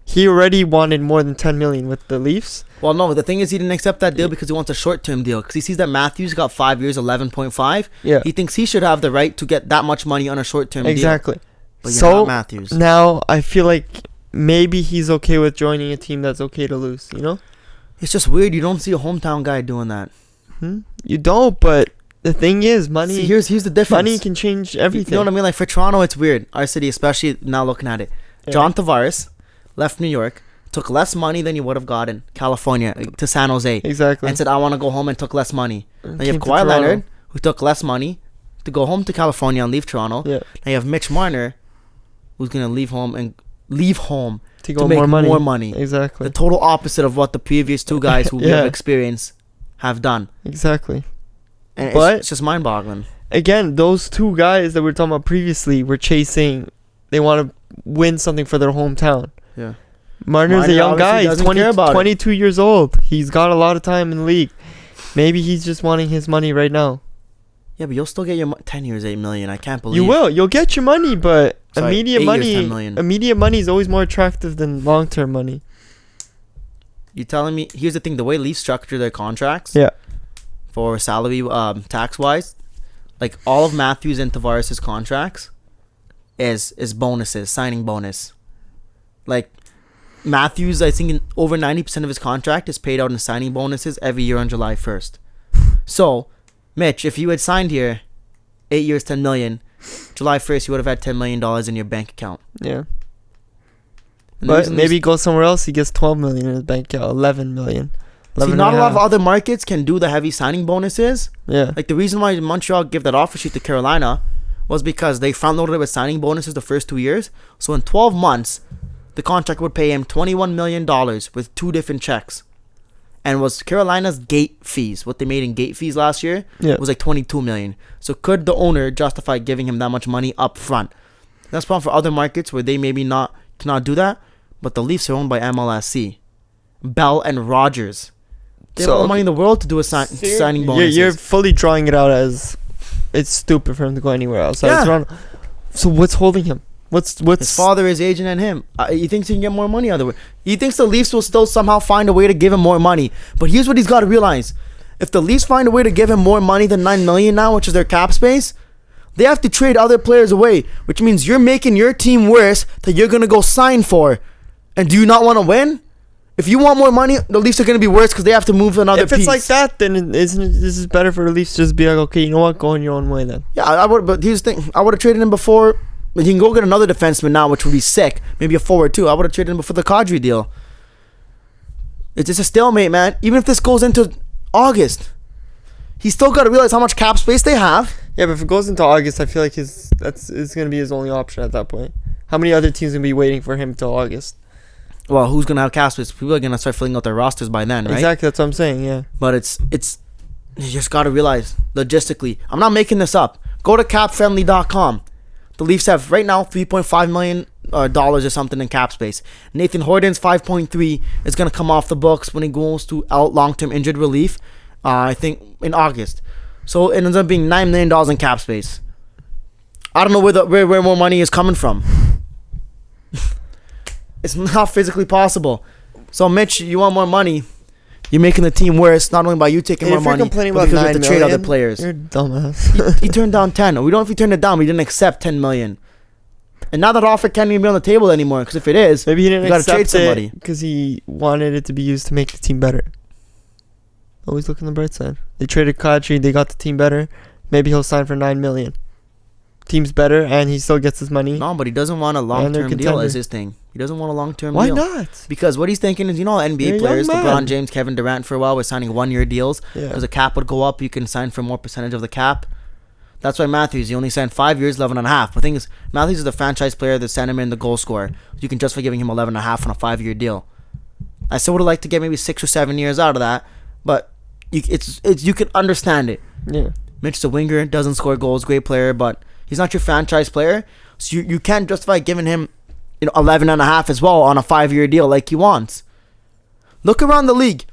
He already wanted more than $10 million with the Leafs. Well, no, the thing is he didn't accept that deal because he wants a short-term deal. Because he sees that Matthews got 5 years, 11.5. Yeah. He thinks he should have the right to get that much money on a short-term deal. Exactly. But you're not Matthews. Now I feel like maybe he's okay with joining a team that's okay to lose, you know? It's just weird. You don't see a hometown guy doing that. You don't, but the thing is, money... See, here's the difference. Money can change everything. You know what I mean? Like, for Toronto, it's weird. Our city, especially now looking at it. Yeah. John Tavares left New York took less money than you would have gotten California to San Jose, Exactly. and said, I want to go home, and took less money. And Now you have came to Kawhi Toronto. Leonard, who took less money to go home to California and leave Toronto. Yeah. Now you have Mitch Marner, who's going to leave home To to go make more money. The Exactly. total opposite of what the previous two guys who we Yeah. have experience have done. Exactly. And But- it's just mind-boggling. Again, those two guys that we were talking about previously were chasing. They want to win something for their hometown. Yeah. Marner's a Marner young guy. obviously He's doesn't care about it. 22 years old. He's got a lot of time in the league. Maybe he's just wanting his money right now. Yeah, but you'll still get your 10 years, $8 million. I can't believe You will. You'll get your money, but Sorry, immediate 8 money. years, $10 million. Immediate money is always more attractive than long-term money. You telling me? Here's the thing: the way Leafs structure their contracts, Yeah. for salary, tax wise, like all of Matthews and Tavares' contracts, is bonuses, signing bonus. Like Matthews, I think over 90% of his contract is paid out in signing bonuses every year on July 1st. So, Mitch, if you had signed here, 8 years, $10 million, July 1st, you would have had $10 million in your bank account. Yeah. And the But reason maybe these- he goes somewhere else. He gets 12 million in his bank account. 11 million. See, 11 not and a lot of half. other markets can do the heavy signing bonuses. Yeah. Like the reason why Montreal gave that offer sheet to Carolina was because they front loaded it with signing bonuses the first 2 years. So in 12 months, the contract would pay him $21 million with 2 different checks. And was Carolina's gate fees, what they made in gate fees last year, Yeah. was like $22 million. So could the owner justify giving him that much money up front? That's problem for other markets where they maybe cannot do that. But the Leafs are owned by MLSC. Bell and Rogers. They have all the money in the world to do a signing bonuses. You're fully drawing it out as it's stupid for him to go anywhere outside Yeah. of Toronto. So what's holding him? What's His father, his agent, and him. He thinks he can get more money other way. He thinks the Leafs will still somehow find a way to give him more money. But here's what he's got to realize: if the Leafs find a way to give him more money than $9 million now, which is their cap space, they have to trade other players away, which means you're making your team worse that you're gonna go sign for. And do you not want to win? If you want more money, the Leafs are gonna be worse because they have to move another If it's piece. like that, then isn't it, this is better for the Leafs to just be like, okay, you know what, go on your own way then. Yeah, I would. But here's the thing: I would have traded him before. But you can go get another defenseman now, which would be sick. Maybe a forward too. I would have traded him before the Kadri deal. It's just a stalemate, man. Even if this goes into August, he's still got to realize how much cap space they have. Yeah, but if it goes into August, I feel like it's gonna be his only option at that point. How many other teams gonna be waiting for him till August? Well, who's gonna have cap space? People are gonna start filling out their rosters by then, right? Exactly, that's what I'm saying. Yeah. But it's you just got to realize logistically. I'm not making this up. Go to capfriendly.com. The Leafs have right now $3.5 million or something in cap space. Nathan Horton's 5.3 is going to come off the books when he goes to out long-term injured relief, I think in August. So it ends up being $9 million in cap space. I don't know where more money is coming from. It's not physically possible. So Mitch, you want more money? You're making the team worse, not only by you taking more If you're money, complaining but about because you have 9 to trade other million, players. you're a dumbass. He turned down 10. We don't know if he turned it down. We didn't accept 10 million. And now that offer can't even be on the table anymore. Because if it is, Maybe he didn't you gotta trade accept somebody. it because he wanted it to be used to make the team better. Always look on the bright side. They traded Kadri, they got the team better. Maybe he'll sign for 9 million. Team's better, and he still gets his money. No, but he doesn't want a long-term deal contender. as his thing. He doesn't want a long-term Why deal. not? Because what he's thinking is, You're NBA a players, young LeBron man. James, Kevin Durant for a while were signing one-year deals. Yeah. Because the cap would go up, you can sign for more percentage of the cap. That's why Matthews, he only signed 5 years, 11.5. But the thing is, Matthews is the franchise player, the centerman, the goal scorer. You can justify giving him 11.5 on a 5-year deal. I still would have liked to get maybe 6 or 7 years out of that, but you can understand it. Yeah. Mitch the winger, doesn't score goals, great player, but he's not your franchise player. So you can't justify giving him 11.5 as well on a 5-year deal like he wants. Look around the league.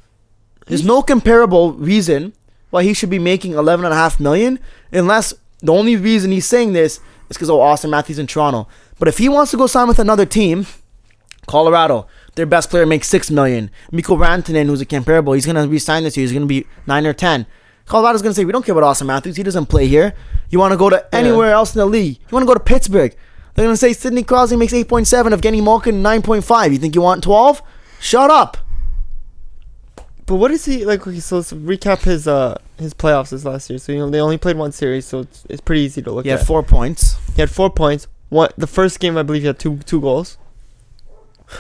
There's no comparable reason why he should be making 11.5 million, unless the only reason he's saying this is because Austin Matthews in Toronto. But if he wants to go sign with another team, Colorado, their best player makes 6 million. Mikko Rantanen, who's a comparable, he's gonna re-sign this year. He's gonna be 9 or 10. Colorado's gonna say, we don't care about Austin Matthews. He doesn't play here. You want to go to anywhere else in the league? You want to go to Pittsburgh? They're gonna say Sidney Crosby makes 8.7, Evgeny Malkin 9.5. You think you want 12? Shut up. But what is he like? Okay, so let's recap his playoffs this last year. So they only played one series, so it's pretty easy to look He at. had 4 points. He had 4 points. The first game, I believe, he had two goals.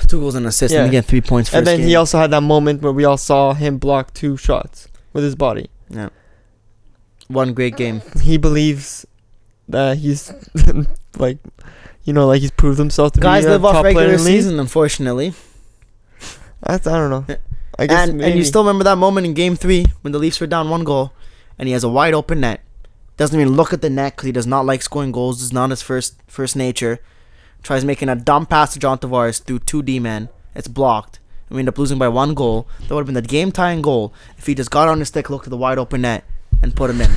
2 goals and assists, Yeah. and again 3 points first And then game. he also had that moment where we all saw him block 2 shots with his body. Yeah. One great game. He believes that he's like, like he's proved himself to Guys be a live off top player regular in the league. season, unfortunately. I don't know. I guess And you still remember that moment in Game 3 when the Leafs were down 1 goal, and he has a wide open net. Doesn't even look at the net because he does not like scoring goals. It's not his first nature. Tries making a dumb pass to John Tavares through 2 D-men. It's blocked. And we end up losing by 1 goal. That would have been the game-tying goal if he just got on his stick, looked at the wide open net, and put him in.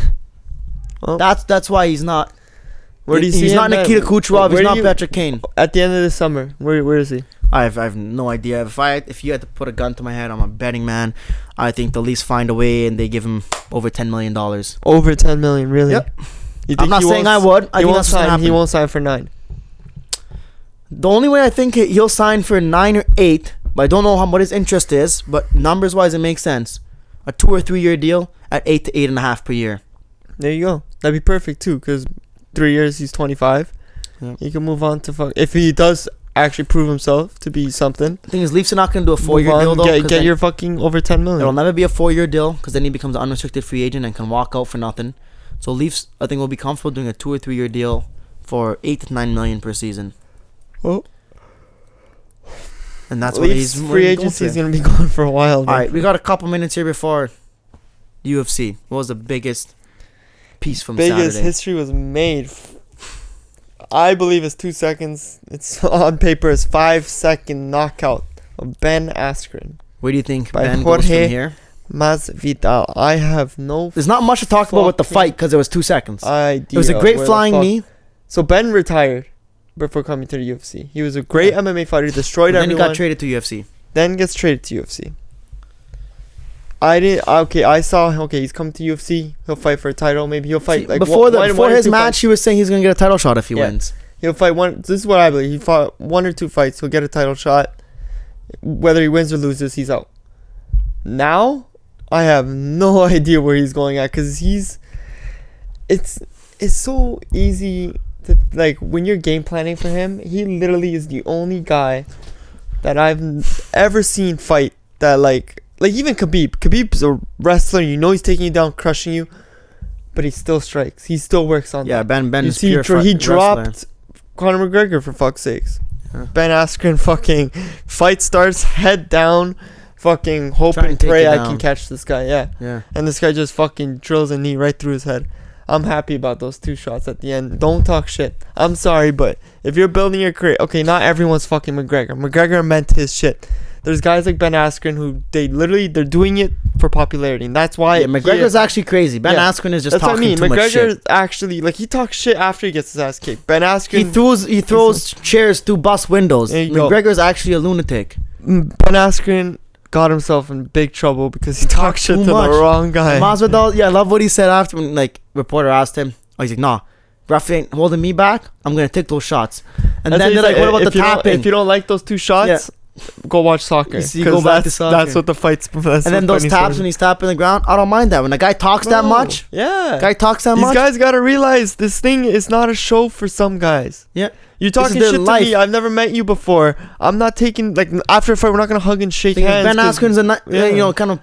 Well, That's why he's not. where do you see he's him not then? Nikita Kucherov. He's Where do not you- Patrick Kane. At the end of the summer, where is he? I have no idea. If you had to put a gun to my head, I'm a betting man. I think the Leafs find a way and they give him over $10 million. Over 10 million, really? Yep. You I'm not saying I would. I He think won't that's what's gonna sign. happen. He won't sign for 9. The only way I think he'll sign for 9 or 8, but I don't know what his interest is. But numbers wise, it makes sense. A 2 or 3 year deal at 8 to 8.5 per year. There you go. That'd be perfect too, because 3 years he's 25. Yeah. He can move on to if he does actually prove himself to be something. The thing is, Leafs are not going to do a 4 Move year on, deal though. 'cause Get then your fucking over 10 million. it'll never be a 4 year deal because then he becomes an unrestricted free agent and can walk out for nothing. So Leafs, I think, will be comfortable doing a 2 or 3 year deal for 8 to 9 million per season. Well, And that's what Leafs he's free agency is going to be gone for a while. All right, we got a couple minutes here before UFC. What was the biggest piece from biggest Saturday? history was made. I believe it's 2 seconds. It's on paper. It's 5-second knockout of Ben Askren. Where do you think By Ben goes Jorge from here? Masvidal. I have no There's not much to talk about with the fucking fight because it was 2 seconds. idea. It was a great where the flying fuck- knee. So Ben retired before coming to the UFC. He was a great MMA fighter. Destroyed And then he everyone. got traded to UFC. Then gets traded to UFC. I saw. Okay, he's coming to UFC. He'll fight for a title. Maybe he'll fight like before one or his two match, fights. he was saying he's gonna get a title shot if he Yeah. wins. He'll fight one. This is what I believe. He fought 1 or 2 fights. He'll get a title shot. Whether he wins or loses, he's out. Now, I have no idea where he's going at because it's so easy to like when you're game planning for him. He literally is the only guy that I've ever seen fight that like even Khabib. Khabib's a wrestler. You know he's taking you down, crushing you, but he still strikes. He still works on Yeah, that. Ben You is see, pure he wrestler. dropped Conor McGregor for fuck's sakes. Yeah. Ben Askren fucking fight starts, head down, fucking hope Try and and take pray you I down. can catch this guy. Yeah. Yeah. And this guy just fucking drills a knee right through his head. I'm happy about those 2 shots at the end. Don't talk shit. I'm sorry, but if you're building your career, okay, not everyone's fucking McGregor. McGregor meant his shit. There's guys like Ben Askren who they're doing it for popularity, and that's why. Yeah, McGregor's actually crazy. Ben Yeah. Askren is just That's what I talking mean. too much McGregor shit. actually he talks shit after he gets his ass kicked. Ben Askren. He throws chairs through bus windows. There you go. McGregor's actually a lunatic. Ben Askren got himself in big trouble because he talked shit too to much. the wrong guy. Masvidal, yeah, I love what he said after when reporter asked him. Oh, he's like, nah, ref ain't holding me back. I'm gonna take those shots. And That's then he's they're like, what about if the you don't- tapping? If you don't like those 2 shots, go watch soccer. You see, 'Cause go back to that's- soccer. That's what the fight's. That's and then those taps when he's tapping the ground, I don't mind that. When a guy talks that much, Yeah. guy talks that These much. guys gotta realize this thing is not a show for some guys. Yeah. You're This is talking their shit life. to me. I've never met you before. I'm not taking after a fight. We're not gonna hug and shake Thing is, hands. Ben 'cause- Askren's yeah. kind of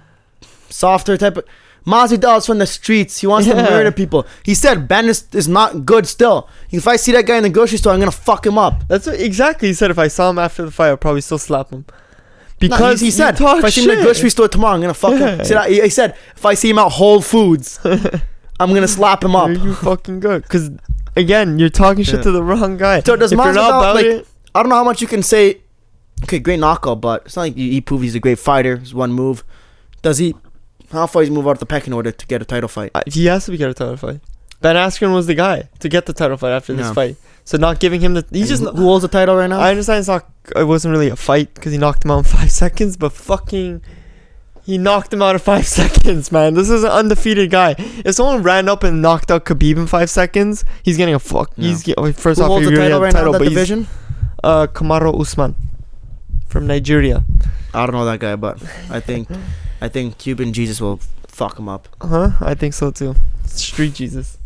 softer type of. Masvidal's from the streets. He wants to Yeah. murder people. He said Ben is not good still. If I see that guy in the grocery store, I'm gonna fuck him up. That's what exactly he said. If I saw him after the fight, I'd probably still slap him. No, Because he said, talk if I see him in the shit. grocery store tomorrow, I'm gonna fuck him. Yeah. He said, if I see him at Whole Foods, I'm gonna slap him up. Are you fucking good? Because again, you're talking shit Yeah. to the wrong guy. So does if you're not Masvidal, about like- it, I don't know how much you can say. Okay, great knockout, but it's not like he proved he's a great fighter. It's one move. Does he? How far he's move out of the pecking order to get a title fight? he has to get a title fight. Ben Askren was the guy to get the title fight after this Yeah. fight. So not giving him And who holds the title right now? I understand it wasn't really a fight because he knocked him out in 5 seconds, but fucking he knocked him out in 5 seconds, man. This is an undefeated guy. If someone ran up and knocked out Khabib in 5 seconds, he's getting a fuck. Yeah. First Who off, holds he the already title had right now in that but he's division? Kamaru Usman from Nigeria. I don't know that guy, but I think Cuban Jesus will fuck him up. I think so too. Street Jesus.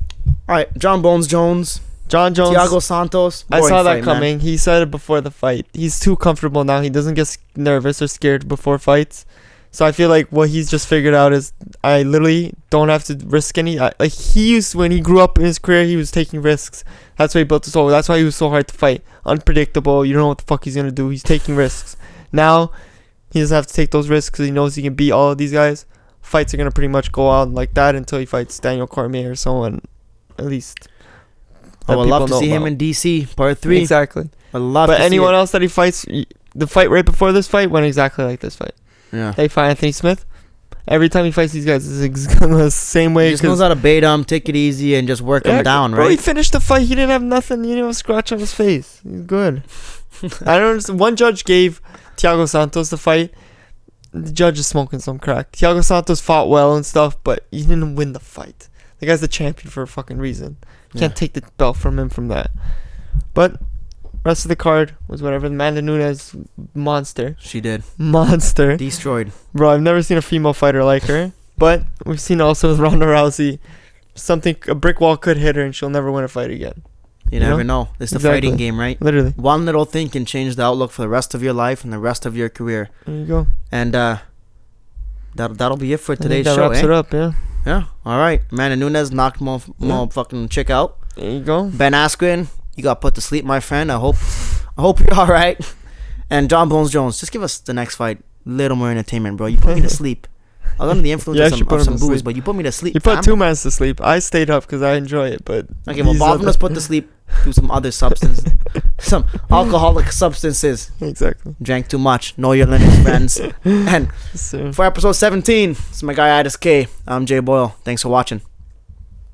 All right, John Bones Jones John Jones. Thiago Santos. I saw that fight, coming. Man. He said it before the fight. He's too comfortable now. He doesn't get nervous or scared before fights. So I feel like what he's just figured out is I literally don't have to risk any. Like he used when he grew up in his career, he was taking risks. That's why he built his whole. That's why he was so hard to fight. Unpredictable. You don't know what the fuck he's gonna do. He's taking risks. Now he doesn't have to take those risks because he knows he can beat all of these guys. Fights are gonna pretty much go on like that until he fights Daniel Cormier or someone, at least. I would love to see him in DC Part 3. Exactly. I'd love but to anyone see it. else that he fights, the fight right before this fight went exactly like this fight. Yeah. They fight Anthony Smith. Every time he fights these guys, it's the same way. He just knows how to bait him, take it easy, and just work him down, bro, right? He finished the fight. He didn't have nothing. He didn't have a scratch on his face. He's good. I don't understand. One judge gave Thiago Santos the fight. The judge is smoking some crack. Thiago Santos fought well and stuff, but he didn't win the fight. The guy's the champion for a fucking reason. You can't take the belt from him from that. But rest of the card was whatever. Amanda Nunes, monster. She did. Monster. Destroyed. Bro, I've never seen a female fighter like her. But we've seen also with Ronda Rousey, a brick wall could hit her and she'll never win a fight again. You never know. It's the fighting game, right? Literally. One little thing can change the outlook for the rest of your life and the rest of your career. There you go. And that'll be it for today's that show, wraps it up, yeah. Yeah. All right. Amanda Nunes knocked fucking chick out. There you go. Ben Askren, you got put to sleep, my friend. I hope you're all right. And John Bones Jones, just give us the next fight. Little more entertainment, bro. You put me to sleep. I was under the influence of some booze, but you put me to sleep. You put two mans to sleep. I stayed up because I enjoy it, but okay. Well, Bob was put to sleep through some other substance, some alcoholic substances. Exactly. Drank too much. Know your limits, friends. And So. for episode 17, it's my guy Idis K. I'm Jay Boyle. Thanks for watching.